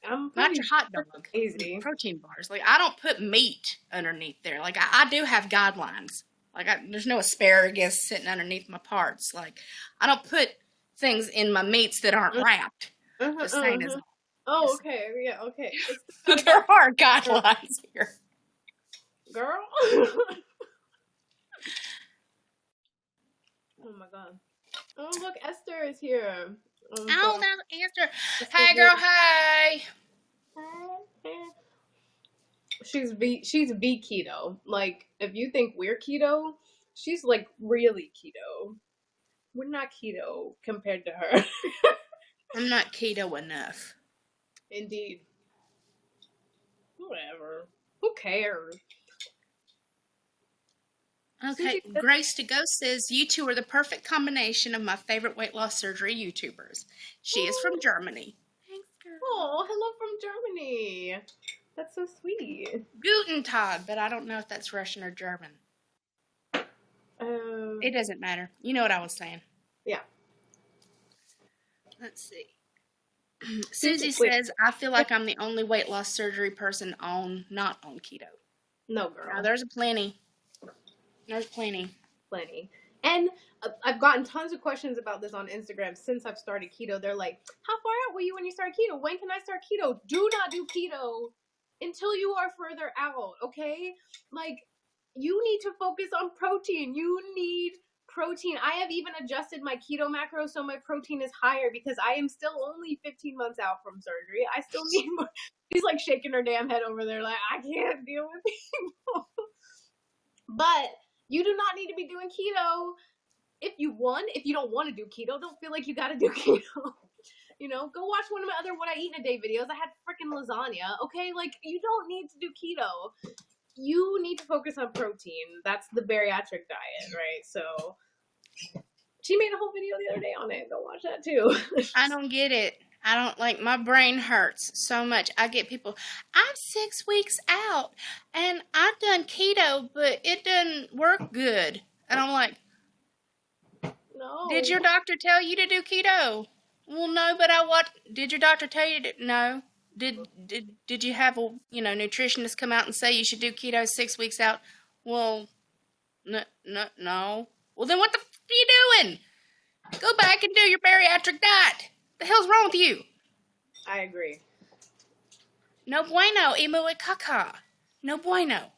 I'm not your hot dog. Easy protein bars. Like I don't put meat underneath there. Like I do have guidelines. Like there's no asparagus sitting underneath my parts. Like I don't put things in my meats that aren't wrapped. The same as. Oh, okay, yeah, okay. There are guidelines here, girl. Oh my god. Oh look, Esther is here. Oh, that's Esther. Hey girl, hey. She's V keto. Like, if you think we're keto, she's like really keto. We're not keto compared to her. I'm not keto enough. Indeed. Whatever. Who cares? Okay, Grace to Go says, you two are the perfect combination of my favorite weight loss surgery YouTubers. She is from Germany. Thanks, girl. Oh, hello from Germany. That's so sweet. Guten Tag, but I don't know if that's Russian or German. It doesn't matter. You know what I was saying. Yeah. Let's see. Susie says, I feel like I'm the only weight loss surgery person not on keto. No, girl. Now, there's plenty. There's plenty. And I've gotten tons of questions about this on Instagram since I've started keto. They're like, how far out were you when you started keto? When can I start keto? Do not do keto until you are further out, okay? Like, you need to focus on protein. You need protein. I have even adjusted my keto macro so my protein is higher because I am still only 15 months out from surgery. I still need more. She's like shaking her damn head over there like, I can't deal with people. But you do not need to be doing keto if you don't want to do keto, don't feel like you got to do keto. You know, go watch one of my other What I Eat in a Day videos. I had freaking lasagna, okay? Like, you don't need to do keto. You need to focus on protein. That's the bariatric diet, right? So, she made a whole video the other day on it. Go watch that, too. I don't get it. I don't, like, my brain hurts so much. I get people, I'm 6 weeks out, and I've done keto, but it doesn't work good. And I'm like, no. Did your doctor tell you to do keto? Well, no, but did your doctor tell you to, no? Did you have a, nutritionist come out and say you should do keto 6 weeks out? Well, no. Well, then what the f*** are you doing? Go back and do your bariatric diet. The hell's wrong with you? I agree. No bueno, emu e caca. No bueno.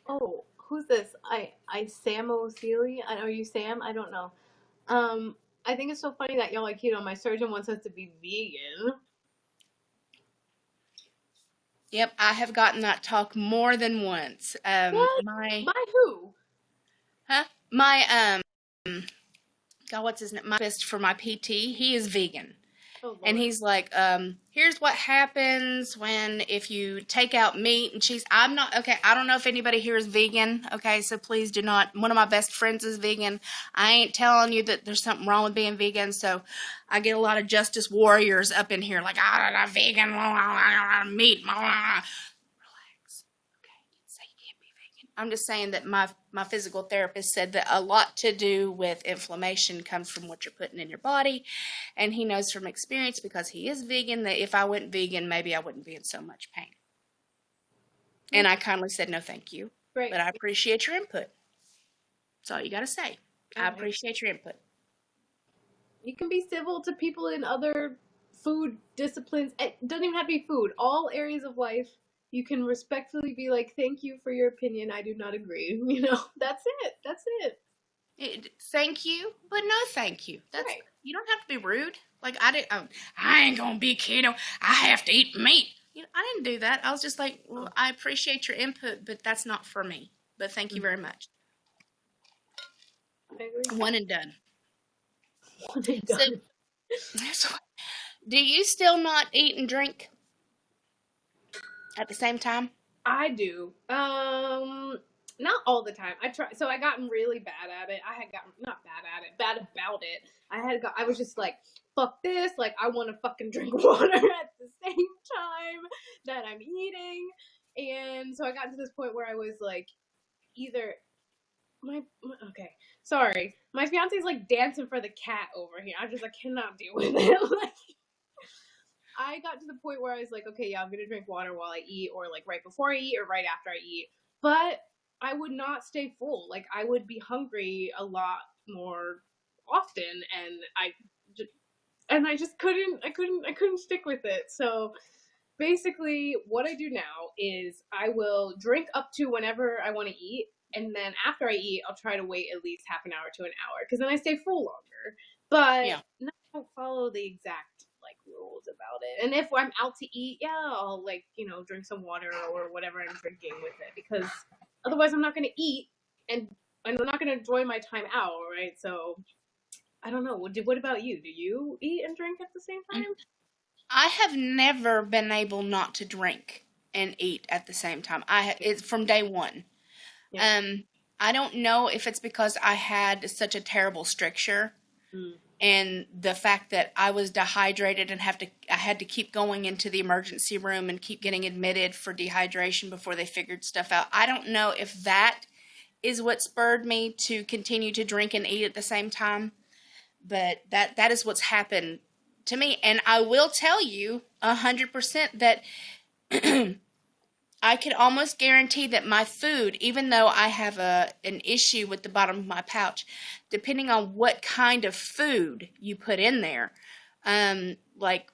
Oh, who's this? I Sam O'Sealy? Are you Sam? I don't know. I think it's so funny that y'all like keto. My surgeon wants us to be vegan. Yep, I have gotten that talk more than once. What? By who? Huh? My God, what's his name? My therapist for my PT, he is vegan. Oh, and he's like, here's what happens if you take out meat and cheese. I don't know if anybody here is vegan, okay, so please do not. One of my best friends is vegan. I ain't telling you that there's something wrong with being vegan, so I get a lot of justice warriors up in here like, I'm vegan, meat, relax, okay, say you can't be vegan. I'm just saying that my physical therapist said that a lot to do with inflammation comes from what you're putting in your body, and he knows from experience because he is vegan that if I went vegan, maybe I wouldn't be in so much pain. And I kindly said, no, thank you. Right. But I appreciate your input. That's all you got to say. I appreciate your input. You can be civil to people in other food disciplines. It doesn't even have to be food. All areas of life, you can respectfully be like, thank you for your opinion. I do not agree. You know, that's it. That's it. Thank you, but no thank you. That's Right. You don't have to be rude. Like, I ain't going to be keto. I have to eat meat. You know, I didn't do that. I was just like, well, I appreciate your input, but that's not for me. But thank you very much. I agree. One and done. One and done. So, do you still not eat and drink at the same time? I do. Not all the time. I try. So I gotten really bad at it. I had gotten not bad at it, bad about it. I was just like, fuck this. Like, I want to fucking drink water at the same time that I'm eating. And so I got to this point where I was like, either okay, sorry, my fiance's like dancing for the cat over here. I cannot deal with it. Like, I got to the point where I was like, okay, yeah, I'm gonna drink water while I eat, or like right before I eat, or right after I eat. But I would not stay full. Like, I would be hungry a lot more often, and I just couldn't stick with it. So basically, what I do now is I will drink up to whenever I want to eat, and then after I eat, I'll try to wait at least half an hour to an hour, because then I stay full longer. But I don't follow the exact like rules about it. And if I'm out to eat, yeah, I'll like, you know, drink some water or whatever I'm drinking with it, because otherwise I'm not going to eat and I'm not going to enjoy my time out, right? So I don't know. What about you? Do you eat and drink at the same time? I have never been able not to drink and eat at the same time. It's from day one. Yeah. I don't know if it's because I had such a terrible stricture. And the fact that I was dehydrated and I had to keep going into the emergency room and keep getting admitted for dehydration before they figured stuff out. I don't know if that is what spurred me to continue to drink and eat at the same time, but that is what's happened to me. And I will tell you 100% that I could almost guarantee that my food, even though I have an issue with the bottom of my pouch, depending on what kind of food you put in there, like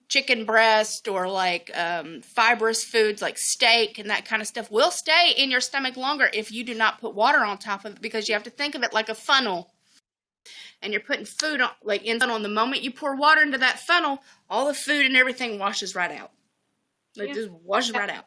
chicken breast or like fibrous foods like steak and that kind of stuff, will stay in your stomach longer if you do not put water on top of it, because you have to think of it like a funnel. And you're putting food on, like in the funnel. The moment you pour water into that funnel, all the food and everything washes right out. Like, just washes right out.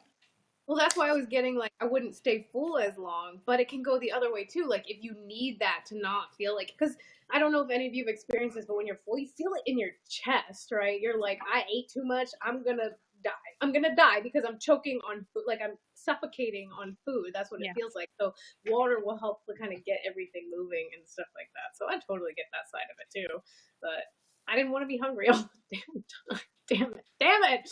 Well, that's why I was getting, like, I wouldn't stay full as long, but it can go the other way, too. Like, if you need that to not feel like, because I don't know if any of you have experienced this, but when you're full, you feel it in your chest, right? You're like, I ate too much, I'm gonna die. I'm gonna die because I'm choking on food, like, I'm suffocating on food. That's what it feels like. So water will help to kind of get everything moving and stuff like that. So I totally get that side of it, too. But I didn't want to be hungry all the damn time. Damn it.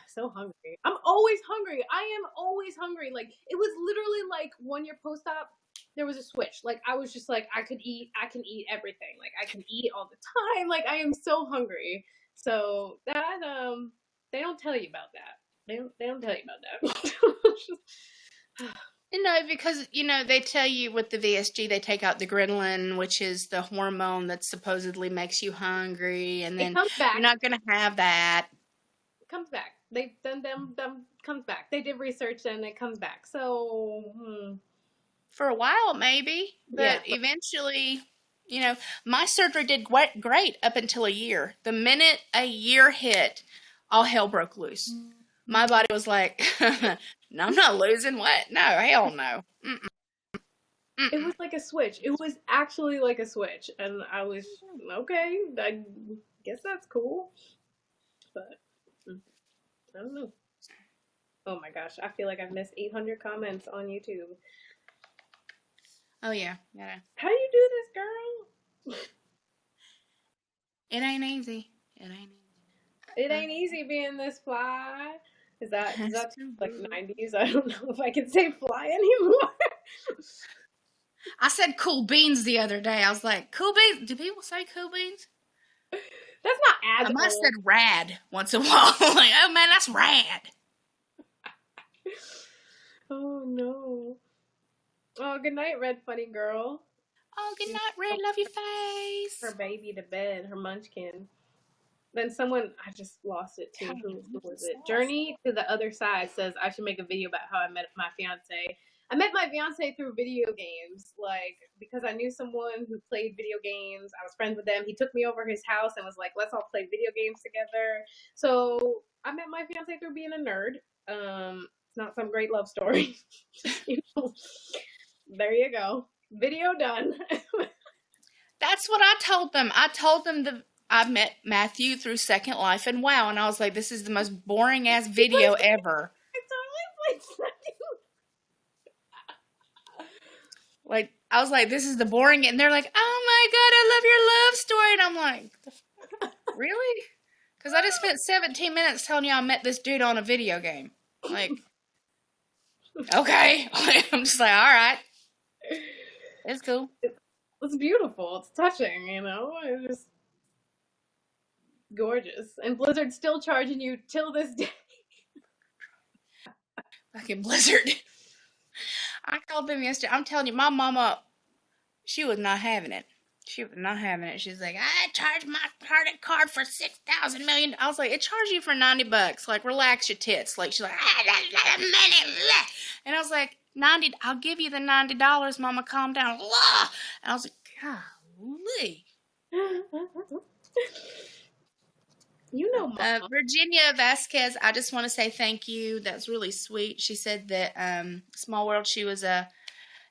So hungry. I'm always hungry. I am always hungry. Like, it was literally like 1 year post-op, there was a switch. Like, I was just like, I can eat everything. Like, I can eat all the time. Like, I am so hungry. So that, they don't tell you about that. They don't tell you about that. No, because, they tell you with the VSG, they take out the ghrelin, which is the hormone that supposedly makes you hungry, and then you're not going to have that. It comes back. They them comes back. They did research and it comes back. So for a while, maybe, but eventually, my surgery did great up until a year. The minute a year hit, all hell broke loose. My body was like, no, I'm not losing. What? No, hell no. It was like a switch. It was actually like a switch. And I was, okay, I guess that's cool. But I don't know. Oh my gosh, I feel like I've missed 800 comments on YouTube. Oh, yeah. How do you do this, girl? It ain't easy. It ain't easy being this fly. Is that like 90s? I don't know if I can say fly anymore. I said cool beans the other day. I was like, cool beans? Do people say cool beans? That's not as I might have said rad once in a while. Like, oh man, that's rad. Oh no. Oh, good night, Red Funny Girl. Oh, good She night, Red. Love your face. her baby to bed, her munchkin. Then someone, I just lost it too. Dang, Who what was is it? this? Journey to the Other Side says I should make a video about how I met my fiance. I met my fiance through video games, like because I knew someone who played video games. I was friends with them. He took me over his house and was like, "Let's all play video games together." So I met my fiance through being a nerd. It's not some great love story. You know, there you go. Video done. That's what I told them. I told them that I met Matthew through Second Life and WoW, and I was like, this is the most boring ass video ever. I totally played Like, I was like, this is the boring, and they're like, oh my god, I love your love story, and I'm like, really? Because I just spent 17 minutes telling you I met this dude on a video game. Like, okay. I'm just like, all right. It's cool. It's beautiful. It's touching, you know? It's just gorgeous. And Blizzard's still charging you till this day. Fucking Blizzard. I called them yesterday. I'm telling you, my mama, she was not having it. She was not having it. She's like, I charged my credit card for 6,000 million. I was like, it charged you for $90. Like, relax your tits. Like, she's like, and I was like, 90. I'll give you the $90, mama. Calm down. And I was like, golly. You know, Mama. Virginia Vasquez, I just want to say thank you. That's really sweet. She said that Small World, she was an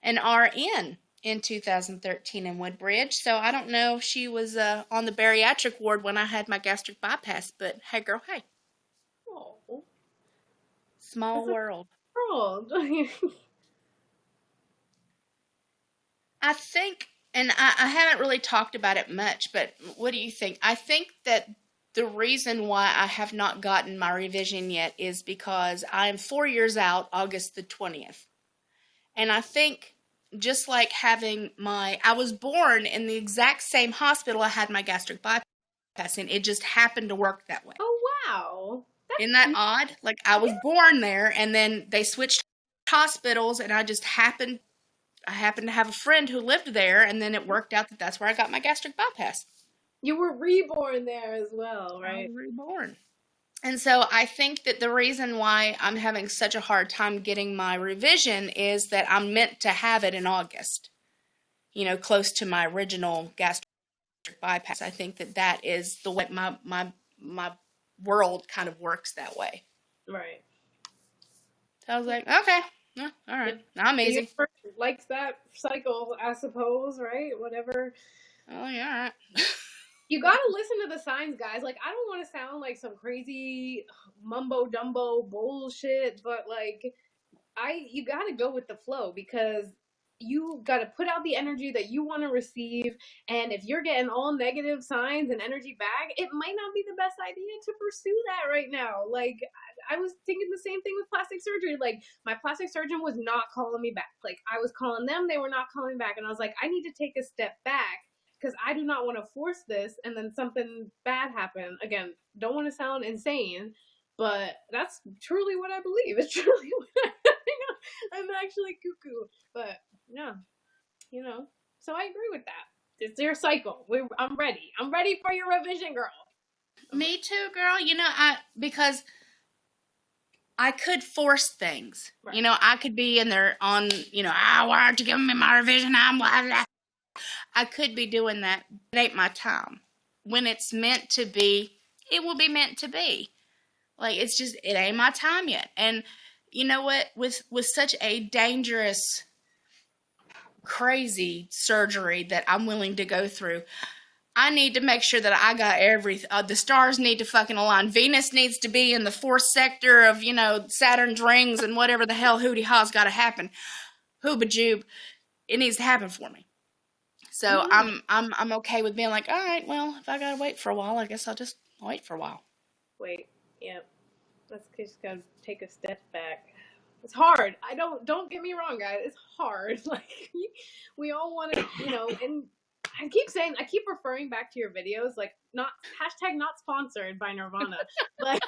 RN in 2013 in Woodbridge. So I don't know if she was on the bariatric ward when I had my gastric bypass, but hey, girl, hey. Oh, Small world. world. I think, and I haven't really talked about it much, but what do you think? I think that the reason why I have not gotten my revision yet is because I'm 4 years out, August the 20th. And I think just like having I was born in the exact same hospital I had my gastric bypass in. It just happened to work that way. Oh, wow. Isn't that odd? Like, I was born there, and then they switched hospitals, and I happened to have a friend who lived there, and then it worked out that that's where I got my gastric bypass. You were reborn there as well, right? I was reborn. And so I think that the reason why I'm having such a hard time getting my revision is that I'm meant to have it in August, close to my original gastric bypass. I think that is the way my world kind of works that way. Right. So I was like, okay, yeah, all right, I'm easy. Likes that cycle, I suppose, right? Whatever. Oh, yeah, all right. You gotta listen to the signs, guys. Like, I don't want to sound like some crazy mumbo-jumbo bullshit, but, like, you gotta go with the flow because you gotta put out the energy that you want to receive, and if you're getting all negative signs and energy back, it might not be the best idea to pursue that right now. Like, I was thinking the same thing with plastic surgery. Like, my plastic surgeon was not calling me back. Like, I was calling them, they were not calling back, and I was like, I need to take a step back because I do not want to force this and then something bad happen. Again, don't want to sound insane, but that's truly what I believe. It's truly what I'm actually cuckoo. But yeah, so I agree with that. It's your cycle. I'm ready. I'm ready for your revision, girl. Me too, girl. Because I could force things. Right. I could be in there on, why aren't you giving me my revision? I'm blah, blah. I could be doing that. It ain't my time. When it's meant to be, it will be meant to be. Like, it ain't my time yet. And you know what? With such a dangerous, crazy surgery that I'm willing to go through, I need to make sure that I got everything. The stars need to fucking align. Venus needs to be in the fourth sector of, Saturn's rings and whatever the hell hootie ha's got to happen. Hoobajoob. It needs to happen for me. So I'm okay with being like, all right, well, if I gotta wait for a while, I guess I'll just wait for a while. Wait, yep. Let's just gotta take a step back. It's hard. Don't get me wrong, guys. It's hard. Like, we all want to, and I keep referring back to your videos, like, not sponsored by Nirvana, but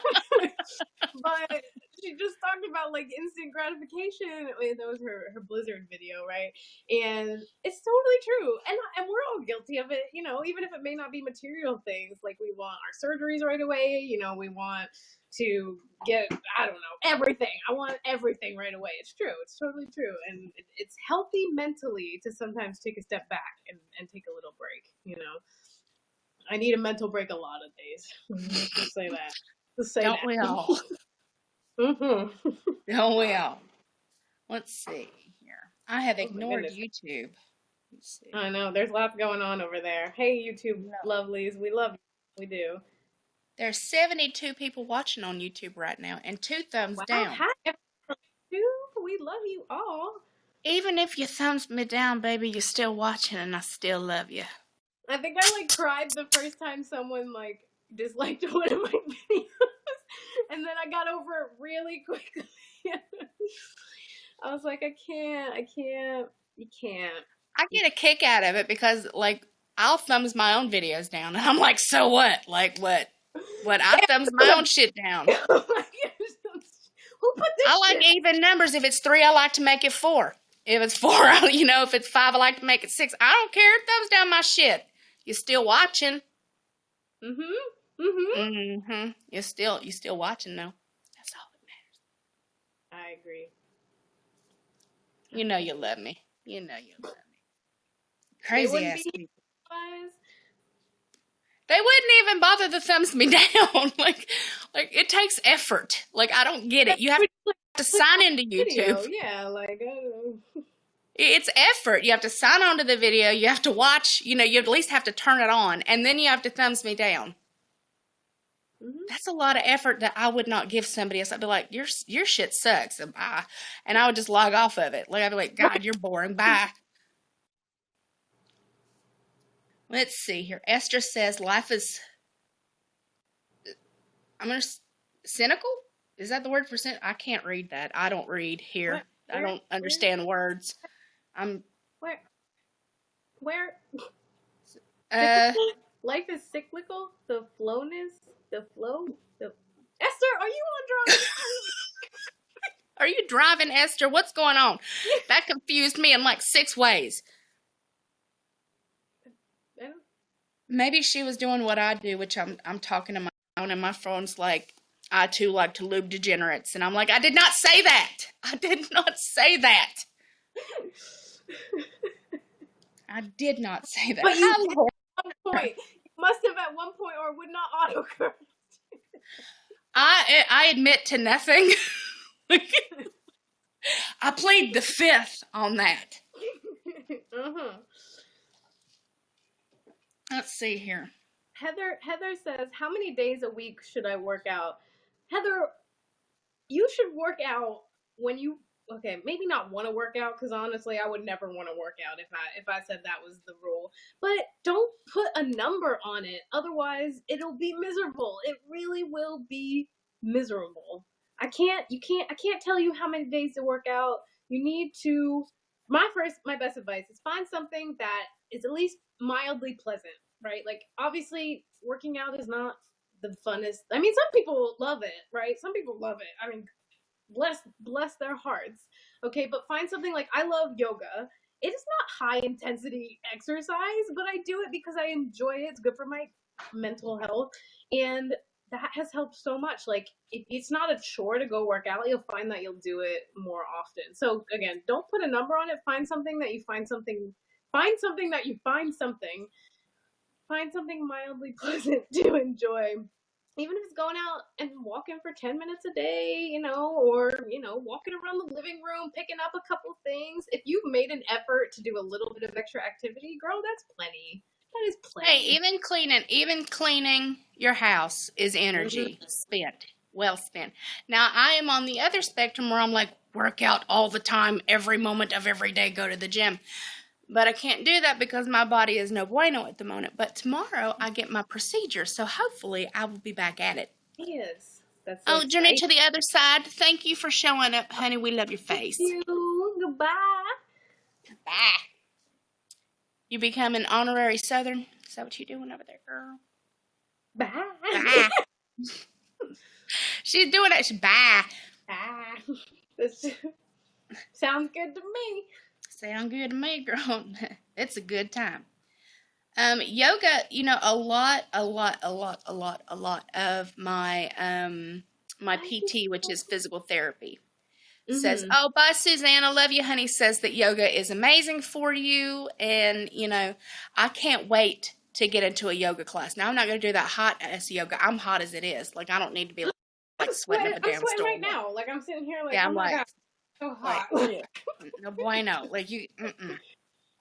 She just talked about like instant gratification. Wait, that was her Blizzard video, right? And it's totally true. And we're all guilty of it, you know, even if it may not be material things. Like we want our surgeries right away, you know, we want to get, I don't know, everything. I want everything right away. It's true. It's totally true. And it's healthy mentally to sometimes take a step back and take a little break, you know. I need a mental break a lot of days. Let's just say that. Just say Don't that. we all? Mm-hmm. Don't we all? Let's see here. I have Oh, my ignored goodness. YouTube. Let's see. I know. There's lots going on over there. Hey, YouTube No. lovelies. We love you. We do. There's 72 people watching on YouTube right now and 2 thumbs Wow. down. Hi, everyone. We love you all. Even if you thumbs me down, baby, you're still watching and I still love you. I think I like cried the first time someone like disliked one of my videos. And then I got over it really quickly. I was like, I can't. You can't. I get a kick out of it because, like, I'll thumbs my own videos down. And I'm like, so what? Like, what? What? I thumbs my own shit down. Who put this I like shit? even numbers. If it's 3, I like to make it 4. If it's 4, you know, if it's 5, I like to make it 6. I don't care. Thumbs down my shit. You're still watching. You're still watching though. That's all that matters. I agree. You know you love me. You know you love me. Crazy ass people. They wouldn't even bother to thumbs me down. like it takes effort. Like I don't get it. You have to sign into YouTube. Video. Yeah, like It's effort. You have to sign on to the video. You have to watch. You know, you at least have to turn it on, and then you have to thumbs me down. That's a lot of effort that I would not give somebody else. I'd be like, your shit sucks, and bye. And I would just log off of it. Like I'd be like, God, you're boring. Bye. Let's see here. Esther says life is. Cynical. Is that the word for cynical? I can't read that. I don't read here. I don't understand words. Where? Life is cyclical. The flow. Esther, are you on drugs? Are you driving, Esther? What's going on? That confused me in like 6 ways. Maybe she was doing what I do, which I'm talking to my phone, and my phone's like, I too like to lube degenerates, and I'm like, I did not say that. I did not say that. I did not say that. But you at one point. You must have at one point, or would not autocorrect. I admit to nothing. I plead the 5th on that. Let's see here. Heather says, how many days a week should I work out? Heather, you should work out when you, okay, maybe not want to work out, because honestly, I would never want to work out if I said that was the rule. But don't put a number on it. Otherwise, it'll be miserable. It really will be miserable. I can't tell you how many days to work out. You need to, my best advice is find something that is at least mildly pleasant, right? Like, obviously, working out is not the funnest. I mean, some people love it, right? Some people love it. I mean, bless their hearts. Okay, but find something like, I love yoga. It is not high intensity exercise, but I do it because I enjoy it. It's good for my mental health. And that has helped so much. Like, if it's not a chore to go work out, you'll find that you'll do it more often. So again, don't put a number on it. Find something that you find something mildly pleasant to enjoy. Even if it's going out and walking for 10 minutes a day, you know, or, you know, walking around the living room, picking up a couple things. If you've made an effort to do a little bit of extra activity, girl, that's plenty. That is plenty. Hey, even cleaning your house is energy spent, well spent. Now, I am on the other spectrum where I'm like, work out all the time, every moment of every day, go to the gym. But I can't do that because my body is no bueno at the moment. But tomorrow I get my procedure, so hopefully I will be back at it. Yes. That's so Journey to the other side. Thank you for showing up, honey. We love your face. Thank you. Goodbye. Bye. You become an honorary Southern? Is that what you're doing over there, girl? Bye. Bye. She's doing it. Bye. Bye. This sounds good to me. Sound good to me, girl. It's a good time. Yoga, a lot of my PT, which is physical therapy, says, Mm-hmm. "Oh, bye, Suzanne. I love you, honey." Says that yoga is amazing for you, and I can't wait to get into a yoga class. Now, I'm not going to do that hot ass yoga. I'm hot as it is. Like, I don't need to be like sweating up a I'm damn sweating right storm. now. Like I'm sitting here, like, Yeah, oh I'm my like, god, so like, hot. no bueno. Like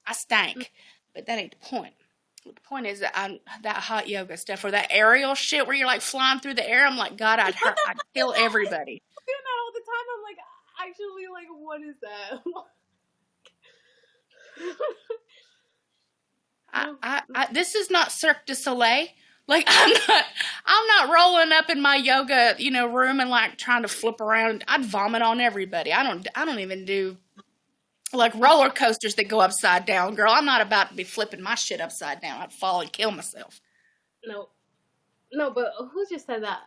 I stank. But that ain't the point. The point is that that hot yoga stuff or that aerial shit where you're like flying through the air. I'm like, God, I'd kill everybody. I'm doing that all the time. I'm like, actually, like, what is that? This is not Cirque du Soleil. Like I'm not rolling up in my yoga, room and like trying to flip around. I'd vomit on everybody. I don't even do like roller coasters that go upside down, girl. I'm not about to be flipping my shit upside down. I'd fall and kill myself. No, but who just said that?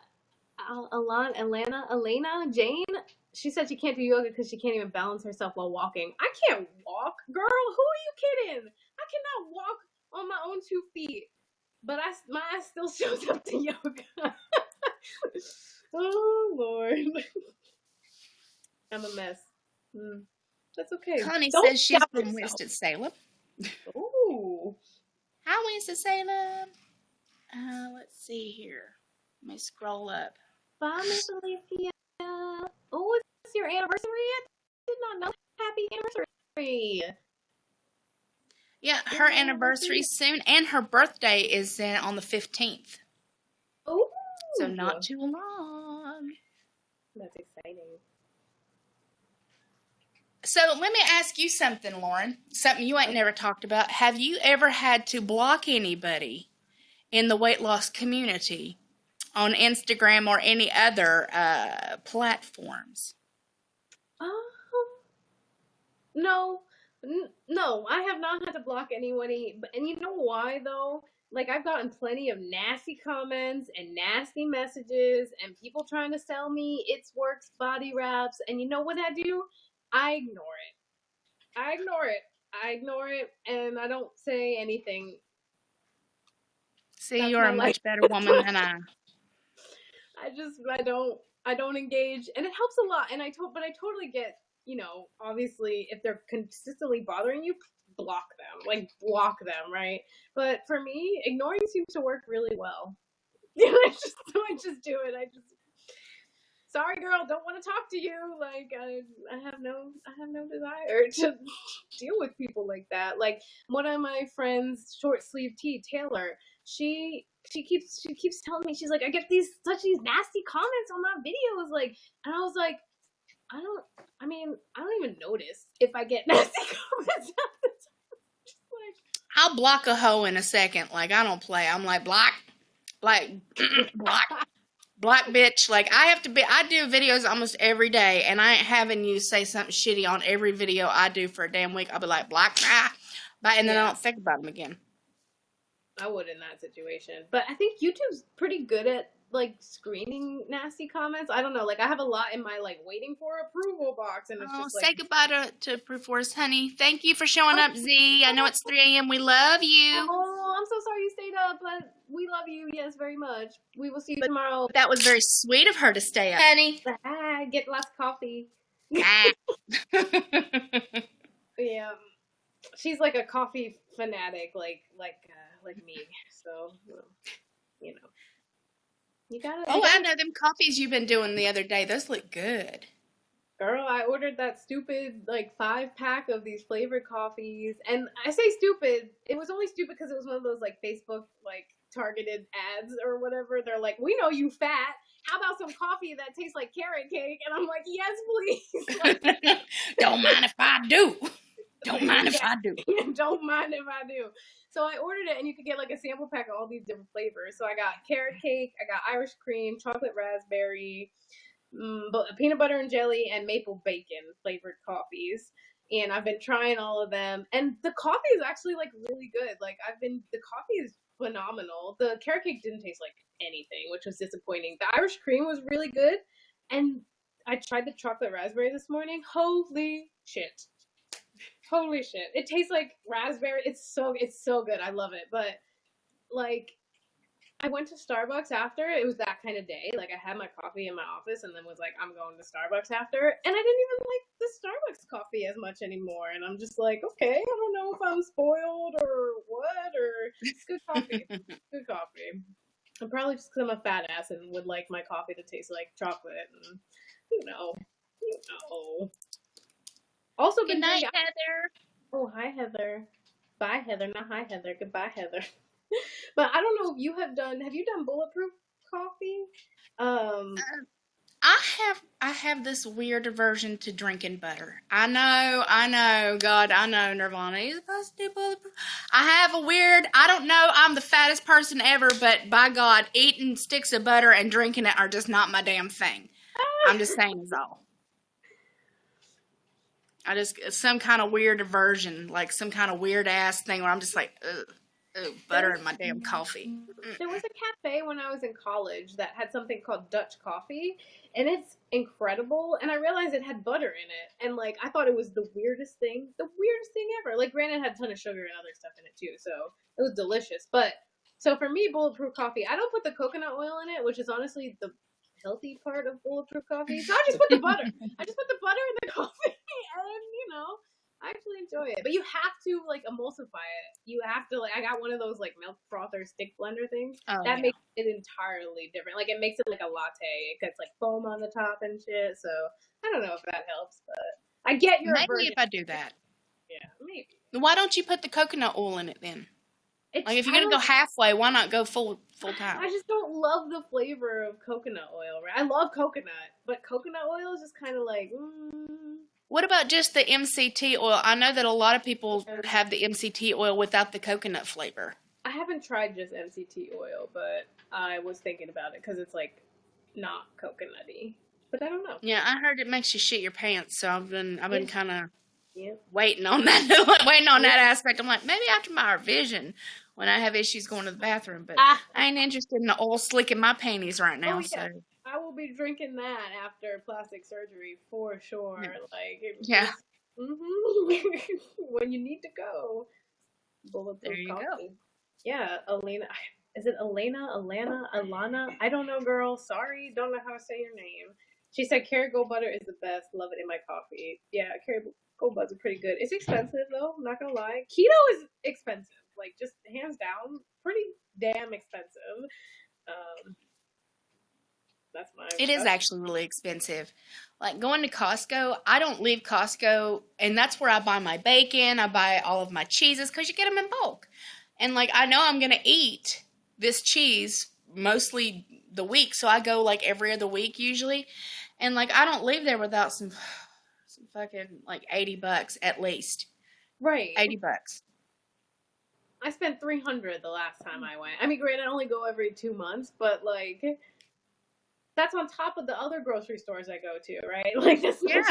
Elena, Jane? She said she can't do yoga because she can't even balance herself while walking. I can't walk, girl. Who are you kidding? I cannot walk on my own 2 feet, but my ass still shows up to yoga. Oh Lord, I'm a mess. That's okay. Connie Don't says she's doubt from yourself. Winston-Salem. Ooh. Hi, Winston-Salem. Let's see here. Let me scroll up. Bye, Miss Alicia. Oh, it's your anniversary? I did not know. Happy anniversary. Yeah, her anniversary soon, and her birthday is on the 15th. Oh. So not too long. That's exciting. So let me ask you something, Lauren. Something you ain't never talked about. Have you ever had to block anybody in the weight loss community on Instagram or any other platforms? No. No, I have not had to block anybody. And you know why, though? Like, I've gotten plenty of nasty comments and nasty messages and people trying to sell me It's Works body wraps. And you know what I do? I ignore it, and I don't say anything. See, That's you're a much better woman than I. I don't engage, and it helps a lot. And I totally get, obviously, if they're consistently bothering you, block them, right? But for me, ignoring seems to work really well. I just do it. Sorry, girl, don't want to talk to you. Like, I have no desire to deal with people like that. Like, one of my friends, short sleeve tee, Taylor, she keeps telling me, she's like, I get these nasty comments on my videos, like, and I was like, I don't even notice if I get nasty comments half the time. Just like, I'll block a hoe in a second. Like, I don't play. I'm like, block, black bitch. Like, I do videos almost every day, and I ain't having you say something shitty on every video I do for a damn week. I'll be like, block, and then I don't think about them again. I would in that situation. But I think YouTube's pretty good at, like, screening nasty comments. I don't know. Like, I have a lot in my, like, waiting for approval box, and it's just like... Say goodbye to Proof Force, honey. Thank you for showing up, Z. I know it's 3 a.m. We love you. Oh, I'm so sorry you stayed up, but we love you, yes, very much. We will see you tomorrow. That was very sweet of her to stay up, honey. Get lots of coffee. Yeah. She's like a coffee fanatic, like me. So, you gotta. I know them coffees you've been doing the other day. Those look good. Girl, I ordered that stupid, like, 5-pack of these flavored coffees. And I say stupid. It was only stupid because it was one of those, like, Facebook, like, targeted ads or whatever. They're like, we know you fat. How about some coffee that tastes like carrot cake? And I'm like, yes, please. Like, don't mind if I do. Don't mind if I do. Don't mind if I do. So I ordered it, and you could get, like, a sample pack of all these different flavors. So I got carrot cake, I got Irish cream, chocolate raspberry, peanut butter and jelly, and maple bacon flavored coffees. And I've been trying all of them. And the coffee is actually, like, really good. Like, the coffee is phenomenal. The carrot cake didn't taste like anything, which was disappointing. The Irish cream was really good. And I tried the chocolate raspberry this morning. Holy shit. Holy shit. It tastes like raspberry. It's so good. I love it. But like I went to Starbucks after. It was that kind of day. Like I had my coffee in my office and then was like, I'm going to Starbucks after. And I didn't even like the Starbucks coffee as much anymore. And I'm just like, okay, I don't know if I'm spoiled or what, or it's good coffee. Good coffee. I'm probably just because I'm a fat ass and would like my coffee to taste like chocolate and you know, you know. Also Good been night, drinking. Heather. Oh, hi Heather. Bye Heather, not hi Heather. Goodbye Heather. But I don't know if you have done. Have you done bulletproof coffee? Um, I have this weird aversion to drinking butter. I know, God, I know, Nirvana. You're supposed to do bulletproof. I have a weird, I don't know, I'm the fattest person ever, but by God, eating sticks of butter and drinking it are just not my damn thing. I'm just saying is all. Some kind of weird aversion, like some kind of weird ass thing where I'm just like, ugh, butter in my damn coffee. there was a cafe when I was in college that had something called Dutch coffee, and it's incredible. And I realized it had butter in it, and like I thought it was the weirdest thing ever. Like, granted, it had a ton of sugar and other stuff in it too, so it was delicious. But so for me, bulletproof coffee, I don't put the coconut oil in it, which is honestly the healthy part of bulletproof coffee. So I just put the butter. I just put the butter in the coffee, and I actually enjoy it. But you have to like emulsify it. You have to like I got one of those like milk frother stick blender things. Oh, That yeah. makes it entirely different. Like it makes it like a latte. It gets like foam on the top and shit. So I don't know if that helps, but I get your Maybe aversion. if I do that. Yeah, maybe. Why don't you put the coconut oil in it then? Like if you're gonna go halfway, why not go full time? I just don't love the flavor of coconut oil. Right? I love coconut, but coconut oil is just kind of like. What about just the MCT oil? I know that a lot of people have the MCT oil without the coconut flavor. I haven't tried just MCT oil, but I was thinking about it because it's like not coconutty. But I don't know. Yeah, I heard it makes you shit your pants, so I've been kind of Yep. waiting on that, that aspect. I'm like, maybe after my revision, when I have issues going to the bathroom, but I ain't interested in the oil slicking my panties right now. Oh, yeah. So I will be drinking that after plastic surgery for sure. Yeah. Like, yeah, when you need to go. Bulletproof there you coffee. go. Yeah, Elena. Is it Elena? Alana? I don't know, girl. Sorry, don't know how to say your name. She said Kerrygold butter is the best. Love it in my coffee. Yeah, Kerrygold butter is pretty good. It's expensive though. I'm not gonna lie. Keto is expensive. Like just hands down, pretty damn expensive. That's my. It is actually really expensive. Like going to Costco, I don't leave Costco, and that's where I buy my bacon, I buy all of my cheeses, because you get them in bulk. And like I know I'm going to eat this cheese mostly the week, so I go like every other week usually. And like I don't leave there without some fucking like $80 at least. Right. $80. I spent $300 the last time I went. I mean, granted, I only go every 2 months, but like that's on top of the other grocery stores I go to, right? Like this. Yeah.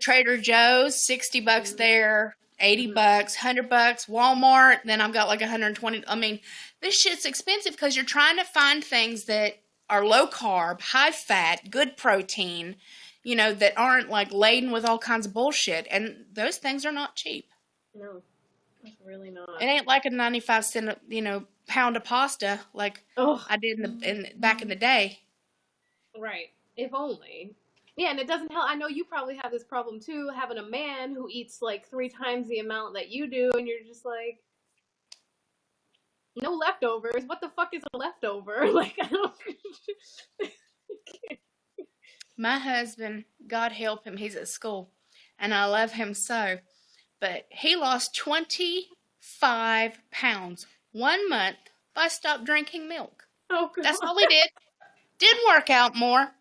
Trader Joe's, $60 there, $80, $100, Walmart. Then I've got like 120. I mean, this shit's expensive because you're trying to find things that are low carb, high fat, good protein, that aren't like laden with all kinds of bullshit. And those things are not cheap. No, it's really not. It ain't like a 95-cent, pound of pasta like I did back in the day. Right. If only. Yeah, and it doesn't help. I know you probably have this problem too, having a man who eats like 3 times the amount that you do, and you're just like, no leftovers. What the fuck is a leftover? Like, I don't. My husband, God help him, he's at school, and I love him so, but he lost 25 pounds 1 month by stop drinking milk. Oh, God. That's all he did. Didn't work out more.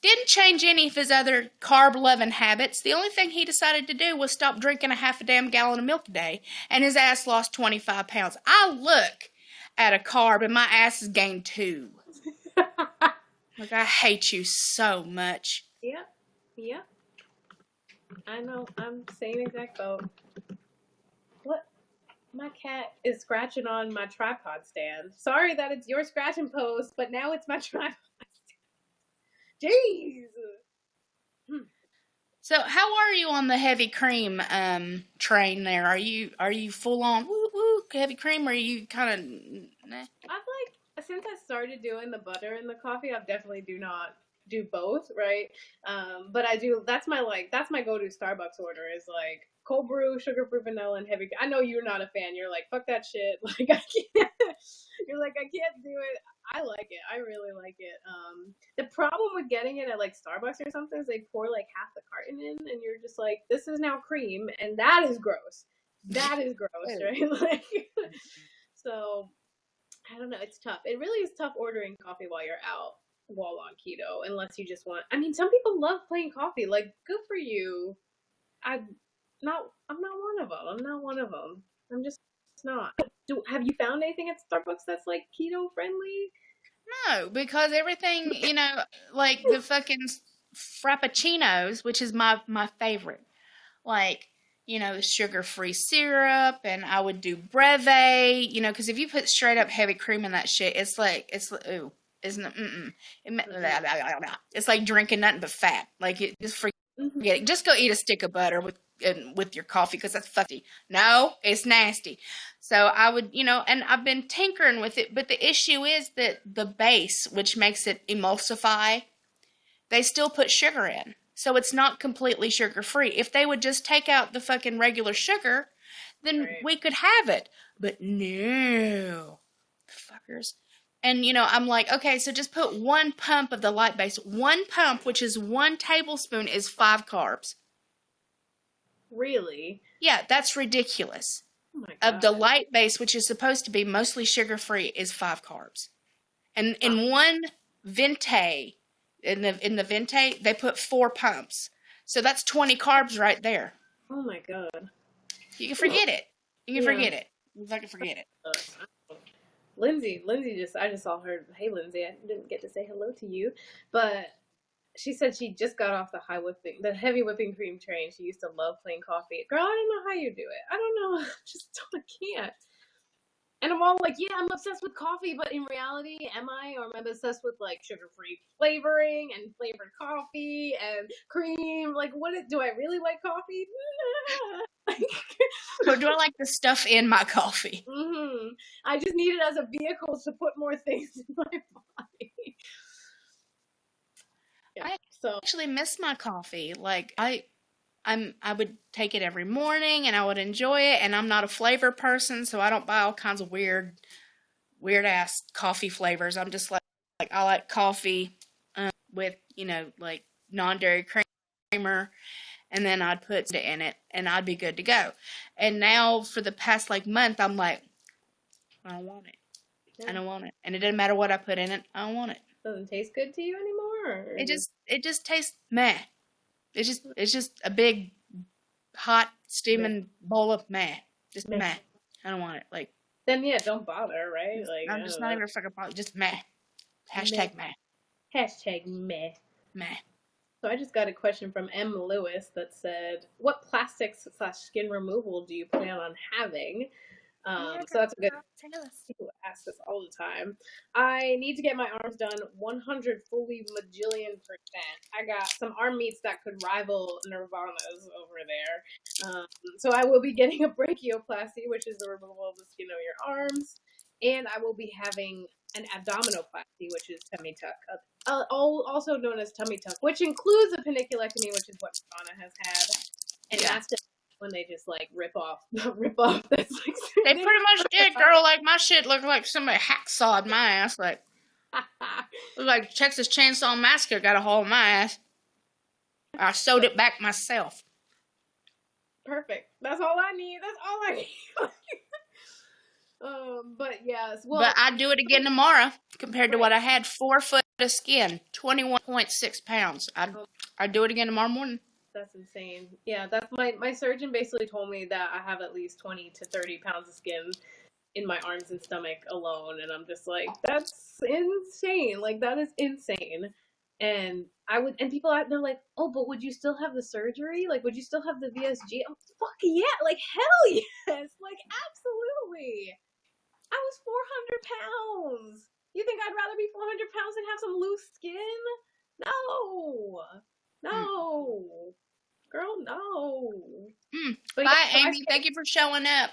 Didn't change any of his other carb-loving habits. The only thing he decided to do was stop drinking a half a damn gallon of milk a day, and his ass lost 25 pounds. I look at a carb, and my ass has gained 2. Like, I hate you so much. Yeah. I know. I'm same exact boat. What? My cat is scratching on my tripod stand. Sorry that it's your scratch and post, but now it's my tripod stand. Jeez. So how are you on the heavy cream train there? Are you full on woo woo heavy cream, or are you kind of nah? I've since I started doing the butter in the coffee, I've definitely do not do both, right? But I do. That's my go to Starbucks order is like cold brew, sugar free vanilla, and heavy. I know you're not a fan. You're like fuck that shit. Like I can't. You're like I can't do it. I like it. I really like it. The problem with getting it at like Starbucks or something is they pour like half the carton in, and you're just like, this is now cream, and that is gross. That is gross, right? Like, so I don't know. It's tough. It really is tough ordering coffee while on keto, unless you just want. I mean, some people love plain coffee. Like, good for you. I'm I'm not one of them. I'm not one of them. I'm just not. Have you found anything at Starbucks that's like keto friendly? No, because everything, like the fucking frappuccinos, which is my favorite. Like, the sugar-free syrup, and I would do breve, because if you put straight up heavy cream in that shit, ooh, isn't it? It's like drinking nothing but fat. Like, just forget it. Just go eat a stick of butter with your coffee, because that's fucky. No, it's nasty. So I would, and I've been tinkering with it, but the issue is that the base, which makes it emulsify, they still put sugar in. So it's not completely sugar-free. If they would just take out the fucking regular sugar, then we could have it. But no. Fuckers. And, I'm like, okay, so just put 1 pump of the light base. 1 pump, which is 1 tablespoon, is 5 carbs. Really? Yeah, that's ridiculous. Oh my God. Of the light base, which is supposed to be mostly sugar-free, is 5 carbs. And in 1 venti... In the venti, they put 4 pumps. So that's 20 carbs right there. Oh my God. You can forget it. You can forget it. You fucking forget it. Lindsay I just saw her. Hey, Lindsay, I didn't get to say hello to you, but she said she just got off the heavy whipping cream train. She used to love plain coffee. Girl, I don't know how you do it. I don't know. I can't. And I'm all like, yeah, I'm obsessed with coffee, but in reality, am I? Or am I obsessed with like sugar-free flavoring and flavored coffee and cream? Like, do I really like coffee? Or do I like the stuff in my coffee? Mm-hmm. I just need it as a vehicle to put more things in my body. Yeah, I actually miss my coffee. Like, I would take it every morning, and I would enjoy it, and I'm not a flavor person, so I don't buy all kinds of weird ass coffee flavors. I'm just like I like coffee with, like non-dairy creamer, and then I'd put it in it, and I'd be good to go. And now for the past like month, I'm like, I don't want it. Yeah. I don't want it. And it doesn't matter what I put in it. I don't want it. Doesn't taste good to you anymore? Or? It just tastes meh. It's just a big, hot, steaming bowl of meh. Just meh. I don't want it. Like, then yeah, don't bother, right? Like, I'm just not even a fucking bother. Just meh. Hashtag meh. Hashtag meh. Meh. So I just got a question from M. Lewis that said, "What plastics / skin removal do you plan on having?" So that's a good. People ask this all the time. I need to get my arms done 100 fully majillion%. I got some arm meats that could rival Nirvana's over there. So I will be getting a brachioplasty, which is the removal of the skin of your arms, and I will be having an abdominoplasty, which is tummy tuck, also known as tummy tuck, which includes a paniculectomy, which is what Nirvana has had, and that's just when they just like rip off. That's like they pretty much did, girl. Like my shit looked like somebody hacksawed my ass. Like looked like Texas Chainsaw Massacre got a hold of my ass. I sewed it back myself. Perfect. That's all I need. But yes, well, but I'd do it again tomorrow compared to what I had. 4 foot of skin, 21.6 pounds. I'd do it again tomorrow morning. That's insane. Yeah, that's my surgeon basically told me that I have at least 20 to 30 pounds of skin in my arms and stomach alone, and I'm just like, that's insane. Like, that is insane. And people out there like, oh, but would you still have the surgery? Like, would you still have the VSG? I'm fuck yeah, like hell yes, like absolutely. I was 400 pounds. You think I'd rather be 400 pounds and have some loose skin? No, Mm. no, girl, no. Mm. But yeah, Bye, so I Amy. say Thank you for showing up.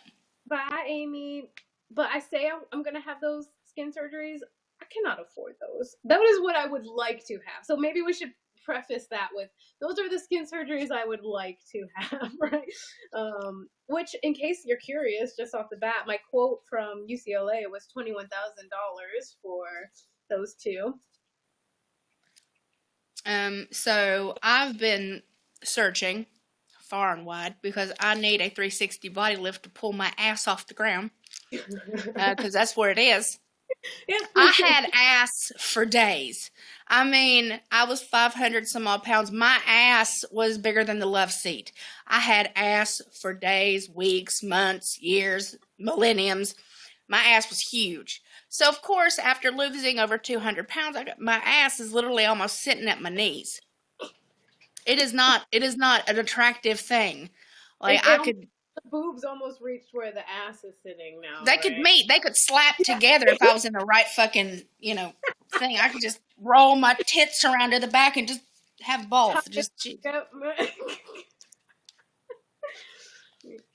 bye, Amy. But I say I'm gonna have those skin surgeries. I cannot afford those. That is what I would like to have. So maybe we should preface that with those are the skin surgeries I would like to have, right? Which, in case you're curious, just off the bat, my quote from UCLA was $21,000 for those two. So I've been searching far and wide because I need a 360 body lift to pull my ass off the ground. Because that's where it is. Yeah. I had ass for days. I mean, I was 500 some odd pounds. My ass was bigger than the love seat. I had ass for days, weeks, months, years, millenniums. My ass was huge. So, of course, after losing over 200 pounds, my ass is literally almost sitting at my knees. It is not an attractive thing. Like, I could, the boobs almost reached where the ass is sitting now, they could right? meet, they could slap Yeah. together if I was in the right fucking, thing. I could just roll my tits around to the back and just have both.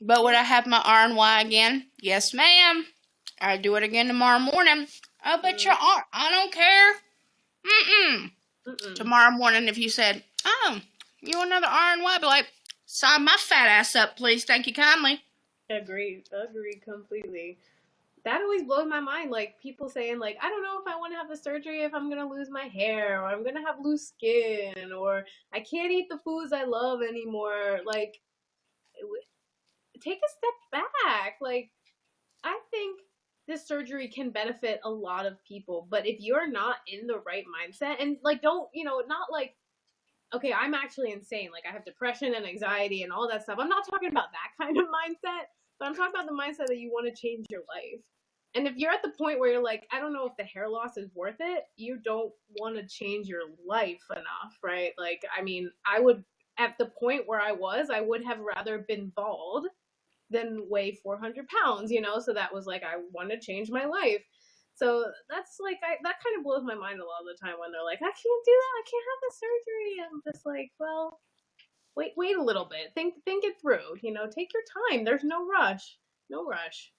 But would I have my R&Y again? Yes, ma'am. I'd do it again tomorrow morning. Oh, but your arm, I don't care. Tomorrow morning, if you said, oh, you want another R&Y, I'd be like, sign my fat ass up, please. Thank you kindly. Agreed completely. That always blows my mind. Like people saying, like, I don't know if I want to have the surgery if I'm gonna lose my hair, or I'm gonna have loose skin, or I can't eat the foods I love anymore. Like, take a step back. Like, I think this surgery can benefit a lot of people, but if you're not in the right mindset, and like, don't not like, okay, I'm actually insane. Like, I have depression and anxiety and all that stuff. I'm not talking about that kind of mindset, but I'm talking about the mindset that you want to change your life. And if you're at the point where you're like, I don't know if the hair loss is worth it, you don't want to change your life enough, right? Like, I mean, I would, at the point where I would have rather been bald than weigh 400 pounds, So that was like, I want to change my life. So that's like, that kind of blows my mind a lot of the time when they're like, I can't do that. I can't have the surgery. I'm just like, well, wait a little bit. Think it through. Take your time. There's no rush. No rush.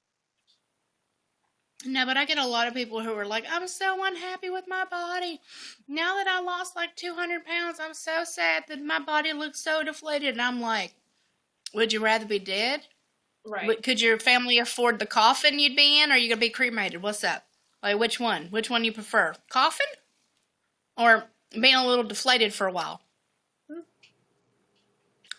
No, but I get a lot of people who are like, I'm so unhappy with my body. Now that I lost like 200 pounds, I'm so sad that my body looks so deflated. And I'm like, would you rather be dead? Right. Could your family afford the coffin you'd be in, or are you going to be cremated? What's up? Like, which one? Which one you prefer? Coffin? Or being a little deflated for a while?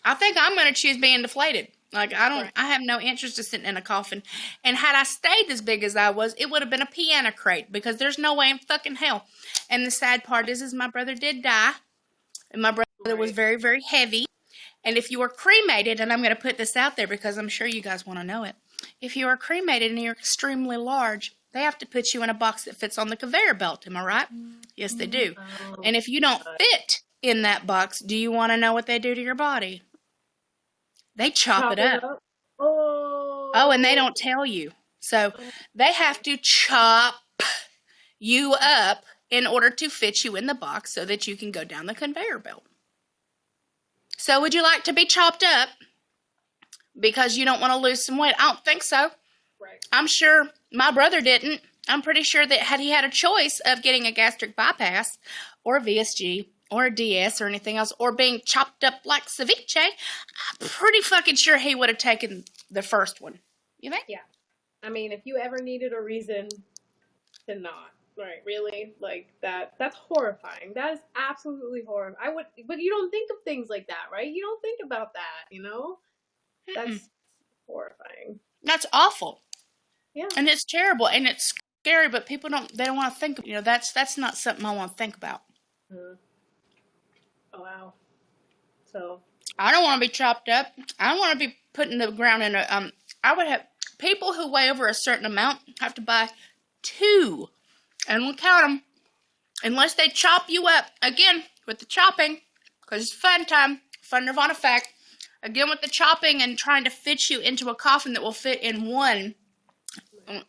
I think I'm going to choose being deflated. Like, I have no interest in sitting in a coffin. And had I stayed as big as I was, it would have been a piano crate, because there's no way in fucking hell. And the sad part is my brother did die. And my brother was very, very heavy. And if you are cremated, and I'm going to put this out there because I'm sure you guys want to know it. If you are cremated and you're extremely large, they have to put you in a box that fits on the conveyor belt. Am I right? Yes, they do. And if you don't fit in that box, do you want to know what they do to your body? They chop it up. Oh, and they don't tell you. So they have to chop you up in order to fit you in the box so that you can go down the conveyor belt. So would you like to be chopped up because you don't want to lose some weight? I don't think so. Right. I'm sure my brother didn't. I'm pretty sure that had he had a choice of getting a gastric bypass or a VSG or a DS or anything else, or being chopped up like ceviche, I'm pretty fucking sure he would have taken the first one. You think? Yeah. I mean, if you ever needed a reason to not. Right, really? Like, that's horrifying. That is absolutely horrifying. But you don't think of things like that, right? You don't think about that, That's horrifying. That's awful. Yeah. And it's terrible, and it's scary, but people they don't want to think, that's not something I want to think about. Oh, wow. So. I don't want to be chopped up. I don't want to be put in the ground in I would have, people who weigh over a certain amount have to buy 2. And we'll count them. Unless they chop you up. Again, with the chopping. Because it's fun time. Fun Nirvana fact. Again, with the chopping and trying to fit you into a coffin that will fit in one.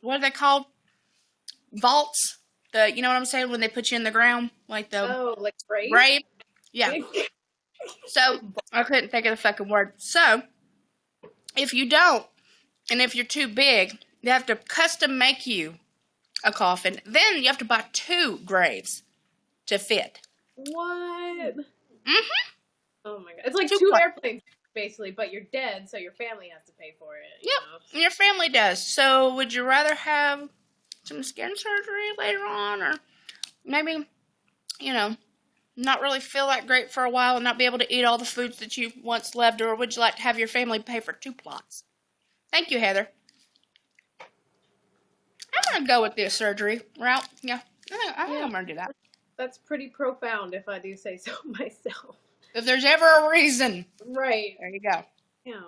What are they called? Vaults. you know what I'm saying, when they put you in the ground, like the Oh, like brave? grave. Yeah. So I couldn't think of the fucking word. So if you don't, and if you're too big, they have to custom make you a coffin. Then you have to buy 2 graves to fit. What? Mm-hmm. Oh my god. It's like 2 2 airplanes, basically, but you're dead, so your family has to pay for it. Yep, your family does. So would you rather have some skin surgery later on, or maybe, not really feel that great for a while and not be able to eat all the foods that you once loved, or would you like to have your family pay for 2 plots? Thank you, Heather. I'm going to go with the surgery route. Yeah, I think I'm going to do that. That's pretty profound, if I do say so myself. If there's ever a reason. Right. There you go. Yeah.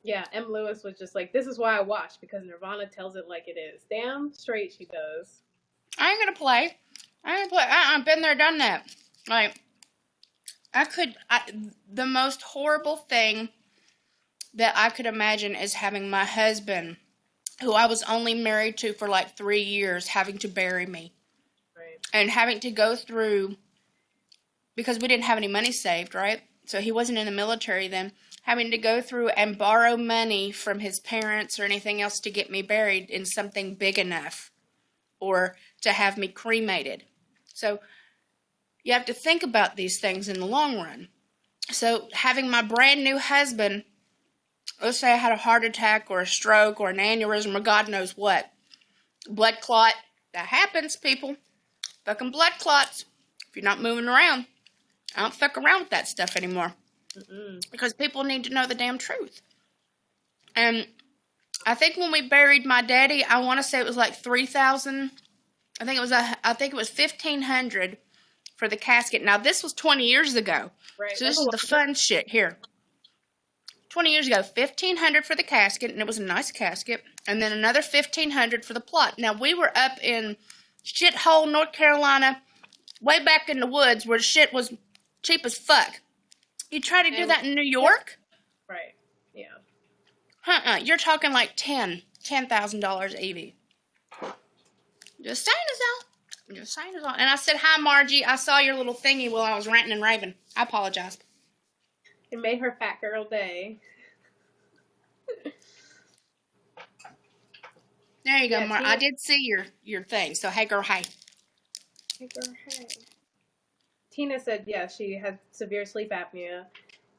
Yeah, M. Lewis was just like, this is why I watch, because Nirvana tells it like it is. Damn straight she does. I ain't going to play. I've been there, done that. Like, the most horrible thing that I could imagine is having my husband, who I was only married to for like 3 years, having to bury me. Right. And having to go through, because we didn't have any money saved, right? So he wasn't in the military then, having to go through and borrow money from his parents or anything else to get me buried in something big enough, or to have me cremated. So you have to think about these things in the long run. So having my brand new husband, let's say I had a heart attack or a stroke or an aneurysm or God knows what, blood clot, that happens, people. Fucking blood clots. If you're not moving around, I don't fuck around with that stuff anymore. Because people need to know the damn truth. And I think when we buried my daddy, I want to say it was like $3,000. I think it was $1,500 for the casket. Now this was 20 years ago. Right. So this is the fun shit here. 20 years ago, $1,500 for the casket, and it was a nice casket, and then another $1,500 for the plot. Now we were up in shithole North Carolina, way back in the woods where shit was cheap as fuck. You try to do that in New York? Right. Yeah. You're talking like $10,000 Evie. Just saying is all. And I said, hi, Margie. I saw your little thingy while I was ranting and raving. I apologize. It made her fat girl day. There you go, Mar. I did see your thing. So, hey, girl, hey. Hey, girl, hey. Tina said, yeah, she had severe sleep apnea,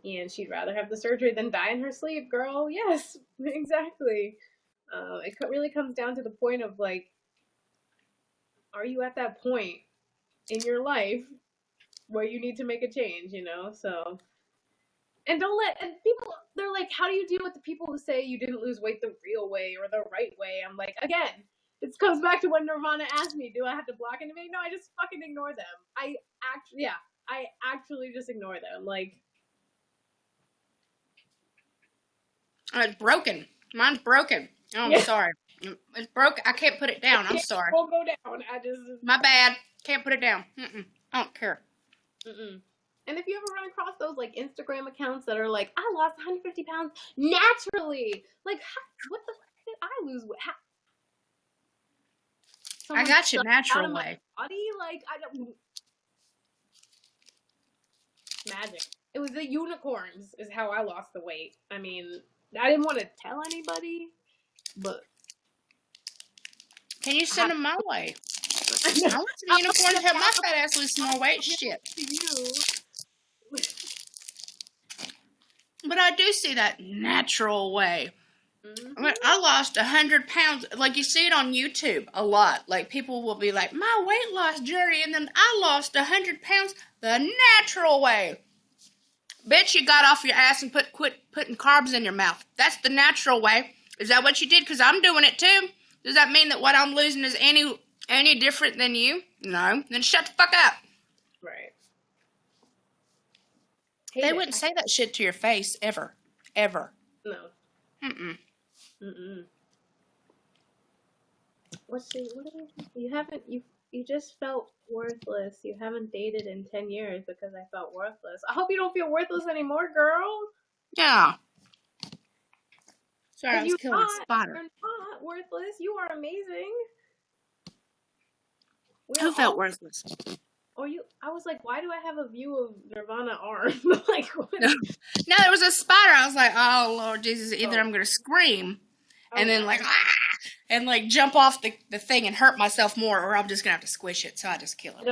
and she'd rather have the surgery than die in her sleep, girl. Yes, exactly. It really comes down to the point of, like, are you at that point in your life where you need to make a change, So, and people, they're like, how do you deal with the people who say you didn't lose weight the real way or the right way? I'm like, again, this comes back to when Nirvana asked me, do I have to block anybody? No, I just fucking ignore them. I actually just ignore them. Like, it's broken. Mine's broken. Oh, I'm sorry. It's broke. I can't put it down. I'm sorry. It won't go down. My bad. Can't put it down. I don't care. And if you ever run across those, like, Instagram accounts that are like, I lost 150 pounds naturally. Like, what the fuck did I lose? I got you natural way. Body? Like, I don't... Magic. It was the unicorns is how I lost the weight. I mean, I didn't want to tell anybody, but... Can you send them my way? I want some unicorn to help my fat ass lose some more weight. Shit. But I do see that natural way. I mean, I lost 100 pounds. Like, you see it on YouTube a lot. Like, people will be like, my weight loss journey, and then I lost 100 pounds the natural way. Bitch, you got off your ass and quit putting carbs in your mouth. That's the natural way. Is that what you did? Because I'm doing it too. Does that mean that what I'm losing is any different than you? No. Then shut the fuck up. Right. They wouldn't say that shit to your face, ever. Ever. No. You just felt worthless. You haven't dated in 10 years because I felt worthless. I hope you don't feel worthless anymore, girl. Yeah. Sorry, I was killing a spider. You're not worthless. You are amazing. We are Who felt all. worthless? Or you? I was like, why do I have a view of Nirvana arm? Like what? No, no, there was a spider. I was like, oh Lord Jesus! Either Oh. I'm gonna scream, and Oh, then no. like and like jump off the thing and hurt myself more, or I'm just gonna have to squish it. So I just kill it.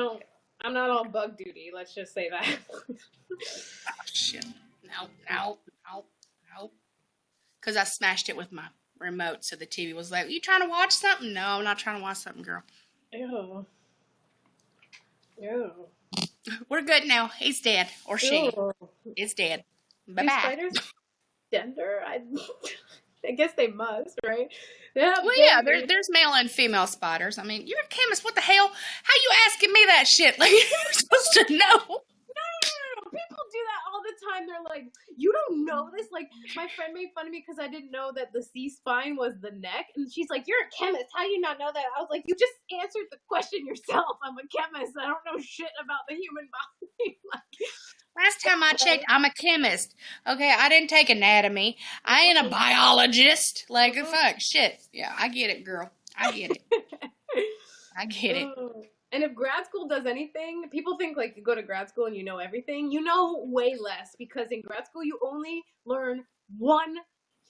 I'm not all bug duty. Let's just say that. Oh shit! No, no, no, no. Because I smashed it with my remote, so the TV was like, "You trying to watch something?" No, I'm not trying to watch something, girl. Ew. Ew. We're good now. He's dead, or she Ew. is dead. Bye Do bye. spiders gender? I guess they must, right? Yeah. Well, yeah, there's male and female spiders. I mean, you're a chemist. What the hell? How you asking me that shit? Like, you're supposed to know. No. People do that all the time. They're like, you don't know this? Like, my friend made fun of me because I didn't know that the C-spine was the neck. And she's like, you're a chemist. How do you not know that? I was like, you just answered the question yourself. I'm a chemist. I don't know shit about the human body. Last time I checked, I'm a chemist. Okay, I didn't take anatomy. I ain't a biologist. Like, fuck, shit. Yeah, I get it, girl. I get it. I get it. And if grad school does anything, people think like you go to grad school and you know everything. You know way less because in grad school you only learn one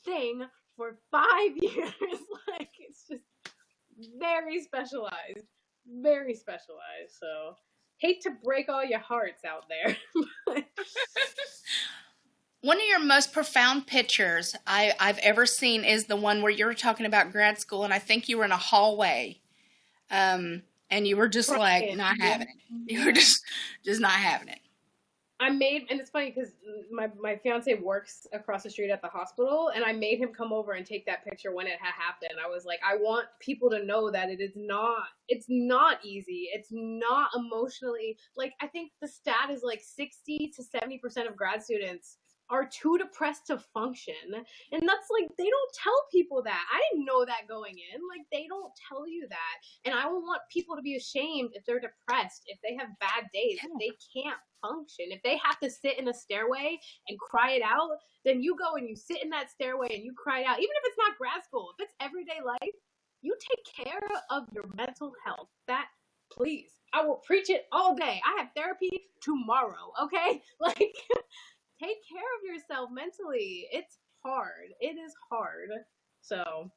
thing for 5 years. Like it's just very specialized. Very specialized. So hate to break all your hearts out there. One of your most profound pictures I've ever seen is the one where you were talking about grad school, and I think you were in a hallway. And you were just like not having it. You were just not having it. And it's funny because my fiance works across the street at the hospital, and I made him come over and take that picture when it had happened. I was like, I want people to know that it's not easy. It's not emotionally, like, I think the stat is like 60 to 70% of grad students are too depressed to function. And that's like, they don't tell people that. I didn't know that going in. Like, they don't tell you that. And I don't want people to be ashamed if they're depressed, if they have bad days, if they can't function, if they have to sit in a stairway and cry it out, then you go and you sit in that stairway and you cry it out. Even if it's not grad school, if it's everyday life, you take care of your mental health. That, please. I will preach it all day. I have therapy tomorrow, okay? Like, take care of yourself mentally. It's hard. It is hard. So.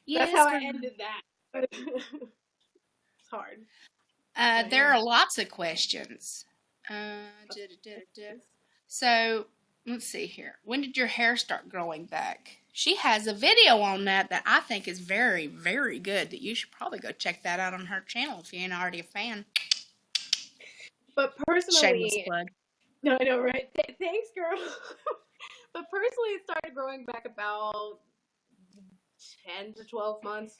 That's how I ended that. It's hard. There are lots of questions. So, let's see here. When did your hair start growing back? She has a video on that I think is very, very good that you should probably go check that out on her channel if you ain't already a fan. But personally, shameless plug. No, I know, right? Thanks, girl. But personally, it started growing back about 10 to 12 months.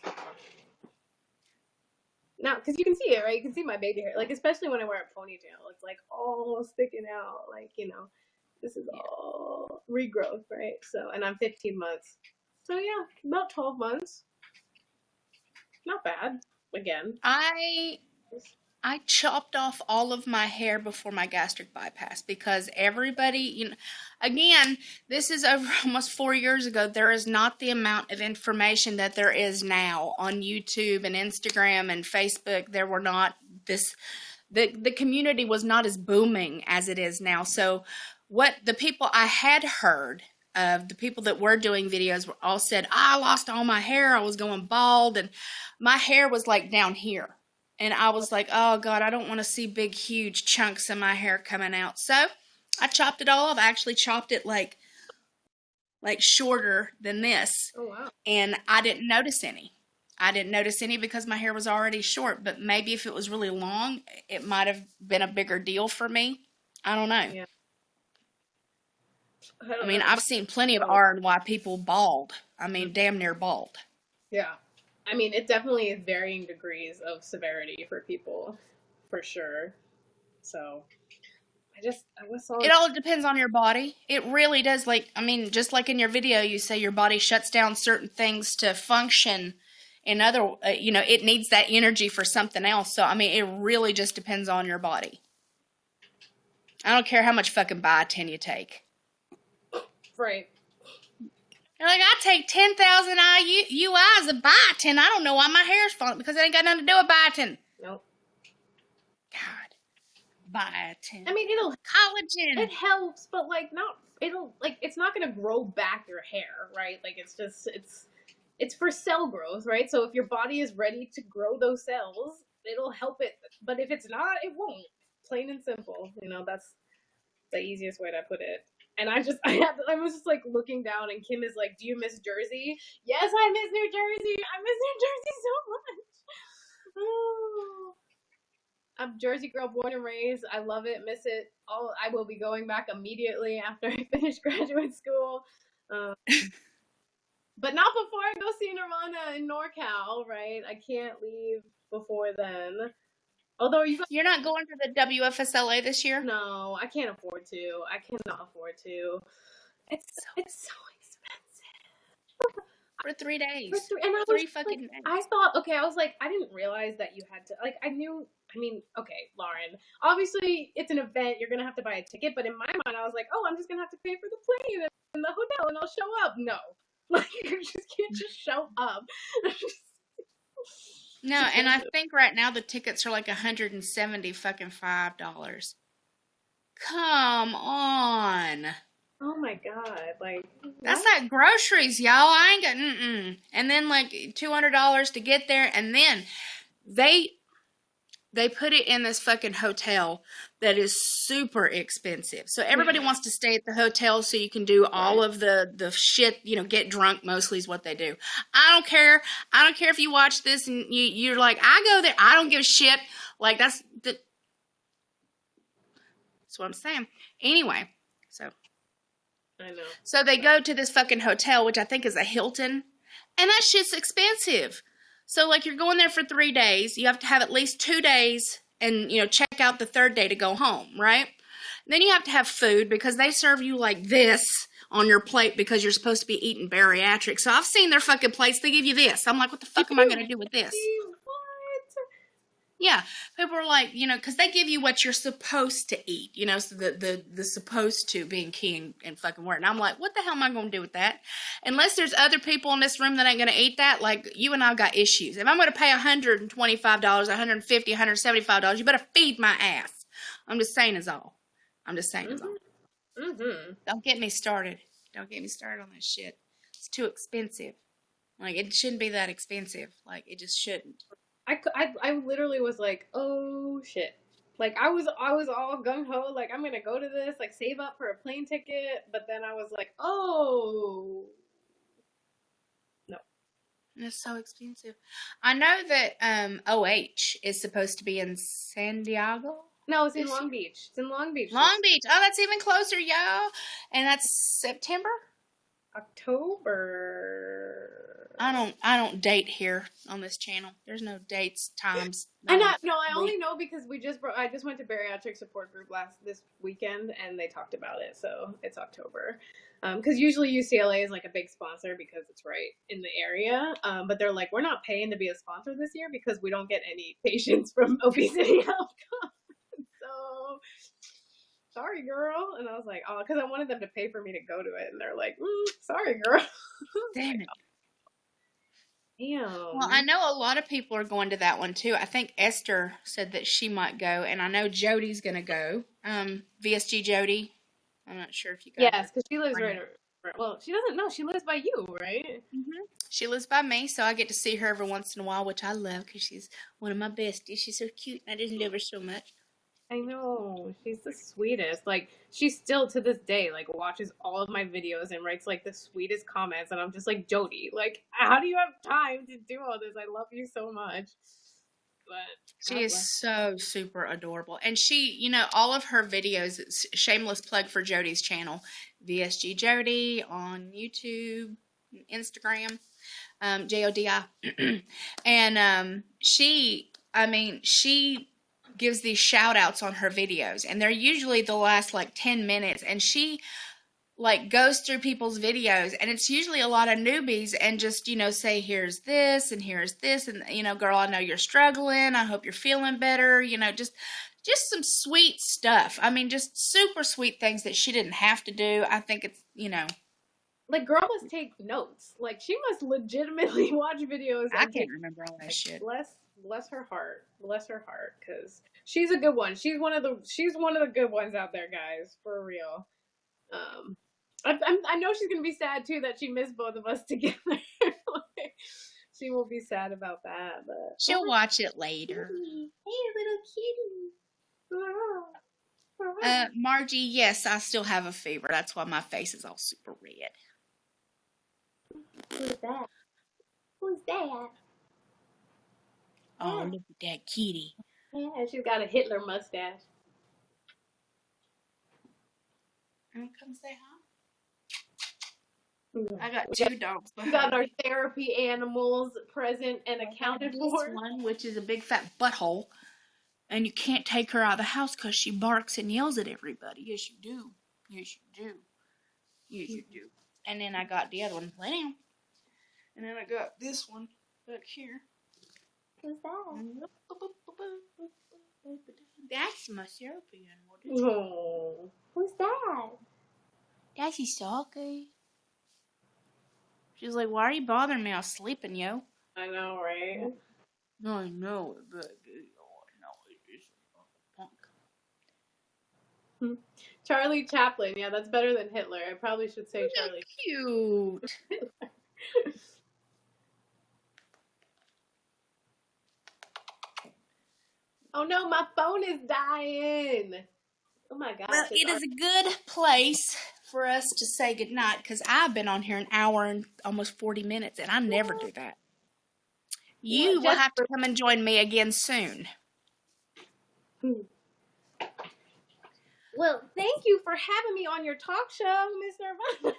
Now, because you can see it, right? You can see my baby hair. Like, especially when I wear a ponytail. It's, like, all sticking out. Like, you know, this is all regrowth, right? So, and I'm 15 months. So, yeah, about 12 months. Not bad. Again. I chopped off all of my hair before my gastric bypass because everybody, you know, again, this is over almost 4 years ago. There is not the amount of information that there is now on YouTube and Instagram and Facebook. There were not the community was not as booming as it is now. So what the people I had heard of, the people that were doing videos were all said, I lost all my hair. I was going bald and my hair was like down here. And I was like, oh, God, I don't want to see big, huge chunks of my hair coming out. So I chopped it all off. I actually chopped it like shorter than this. Oh, wow. And I didn't notice any. I didn't notice any because my hair was already short. But maybe if it was really long, it might have been a bigger deal for me. I don't know. Yeah. I mean, I've seen plenty of R&Y people bald. I mean, damn near bald. Yeah. I mean, it definitely is varying degrees of severity for people, for sure. So, it all depends on your body. It really does. Like, I mean, just like in your video, you say your body shuts down certain things to function. In other, it needs that energy for something else. So, I mean, it really just depends on your body. I don't care how much fucking biotin you take. Right. They're like, I take 10,000 IUIs of biotin. I don't know why my hair's falling because it ain't got nothing to do with biotin. Nope. God, biotin. I mean, Collagen. it helps, but like it's not gonna grow back your hair, right? Like it's for cell growth, right? So if your body is ready to grow those cells, it'll help it. But if it's not, it won't. Plain and simple. That's the easiest way to put it. And I was just like looking down, and Kim is like, "Do you miss Jersey?" Yes, I miss New Jersey. I miss New Jersey so much. Oh. I'm a Jersey girl, born and raised. I love it, miss it. I will be going back immediately after I finish graduate school. But not before I go see Nirvana in NorCal, right? I can't leave before then. Although you're not going to the WFSLA this year? No, I can't afford to. I cannot afford to. It's so expensive. For 3 days. And I Three fucking days. I thought, okay, I was like, I didn't realize that you had to, like, okay, Lauren, obviously it's an event, you're gonna have to buy a ticket, but in my mind, I was like, oh, I'm just gonna have to pay for the plane and the hotel and I'll show up. No. Like, you just can't just show up. No, and I think right now the tickets are like $175. Come on. Oh my God! Like that's like groceries, y'all. I ain't got and then like $200 to get there, and then they put it in this fucking hotel that is super expensive. So everybody wants to stay at the hotel so you can do all of the shit, get drunk mostly is what they do. I don't care. I don't care if you watch this and you're like, I go there. I don't give a shit. Like that's what I'm saying. Anyway, so I know. So they go to this fucking hotel, which I think is a Hilton, and that shit's expensive. So, like, you're going there for 3 days. You have to have at least 2 days and, check out the third day to go home, right? Then you have to have food because they serve you like this on your plate because you're supposed to be eating bariatric. So I've seen their fucking plates. They give you this. I'm like, what the fuck am I going to do with this? Yeah, people are like, because they give you what you're supposed to eat, so the supposed to being key in fucking word. And I'm like, what the hell am I going to do with that? Unless there's other people in this room that ain't going to eat that, like, you and I've got issues. If I'm going to pay $125, $150, $175, you better feed my ass. I'm just saying is all. Mm-hmm. Don't get me started. Don't get me started on this shit. It's too expensive. Like, it shouldn't be that expensive. Like, it just shouldn't. I literally was like, oh shit. Like I was all gung ho, like I'm gonna go to this, like save up for a plane ticket, but then I was like, oh no. It's so expensive. I know that OH is supposed to be in San Diego. No, it's in Long Beach. It's in Long Beach. Long Beach. Oh, that's even closer, y'all. And that's September? October. I don't date here on this channel. There's no dates, times. I only know because I just went to bariatric support group this weekend and they talked about it, so it's October. Because usually UCLA is like a big sponsor because it's right in the area. But they're like, we're not paying to be a sponsor this year because we don't get any patients from obesity outcomes. So sorry, girl. And I was like, oh, because I wanted them to pay for me to go to it, and they're like, sorry, girl. Damn it. Damn. Well, I know a lot of people are going to that one too. I think Esther said that she might go, and I know Jody's going to go. VSG Jody. I'm not sure if you guys. Yes, because she lives right. Well, she doesn't know. She lives by you, right? Mm-hmm. She lives by me, so I get to see her every once in a while, which I love because she's one of my besties. She's so cute, and I just love her so much. I know. She's the sweetest. Like, she still, to this day, like, watches all of my videos and writes, like, the sweetest comments. And I'm just like, Jody, like, how do you have time to do all this? I love you so much. But she is so super adorable. And she, all of her videos, it's shameless plug for Jody's channel, VSG Jody on YouTube, Instagram, Jodi. And she gives these shout outs on her videos, and they're usually the last like 10 minutes, and she like goes through people's videos, and it's usually a lot of newbies, and just say here's this and here's this, and girl, I know you're struggling, I hope you're feeling better, just some sweet stuff. I mean, just super sweet things that she didn't have to do. I think it's Like, girl must take notes. Like, she must legitimately watch videos I and can't take. remember all that Like, shit. bless her heart. Bless her heart, because she's a good one. She's one of the good ones out there, guys, for real. I know she's gonna be sad too that she missed both of us together. Like, she will be sad about that, but She'll watch it later. kitty. Hey, little kitty. Margie, yes, I still have a fever. That's why my face is all super red. Who's that? Who's that? Oh, look at that kitty. Yeah, she's got a Hitler mustache. Come say hi. I got two dogs We behind got our me. therapy animals present and accounted This for. one, which is a big fat butthole, and you can't take her out of the house because she barks and yells at everybody. Yes, you do. Yes, you do. Yes, you do. And then I got the other one. Lay down. And then I got this one back here. Who's that? That's my therapy animal. Oh, who's that? That's Isaki. She's like, why are you bothering me? I was sleeping, yo. I know, right? No, I know it, but no, it's a punk. Charlie Chaplin. Yeah, that's better than Hitler. I probably should say Charlie. Cute. Oh no, my phone is dying. Oh my gosh. Well, it is a good place for us to say goodnight because I've been on here an hour and almost 40 minutes, and I never do that. You will have to come and join me again soon. Well, thank you for having me on your talk show, Miss Nirvana.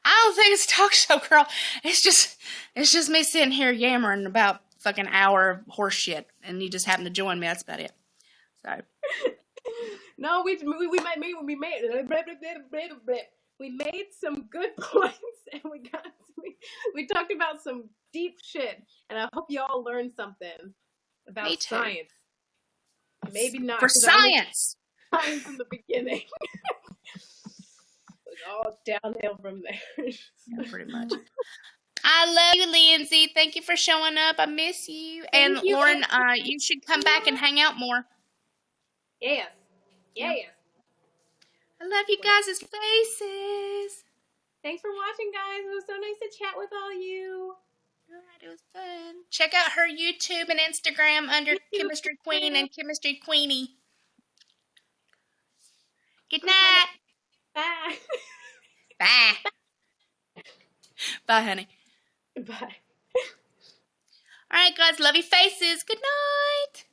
I don't think it's a talk show, girl. It's just me sitting here yammering about fucking hour of horse shit, and you just happen to join me. That's about it. So. No, we made some good points, and we talked about some deep shit, and I hope y'all learned something about science. Maybe not for science. Science in the beginning. It was all downhill from there. Yeah, pretty much. I love you, Lindsay. Thank you for showing up. I miss you. And Lauren, you should come back and hang out more. Yes. Yes. I love you guys' faces. Thanks for watching, guys. It was so nice to chat with all you. Alright, it was fun. Check out her YouTube and Instagram under Chemistry Queen and Chemistry Queenie. Good night. Bye. Bye. Bye, honey. Bye. Alright, guys. Love your faces. Good night.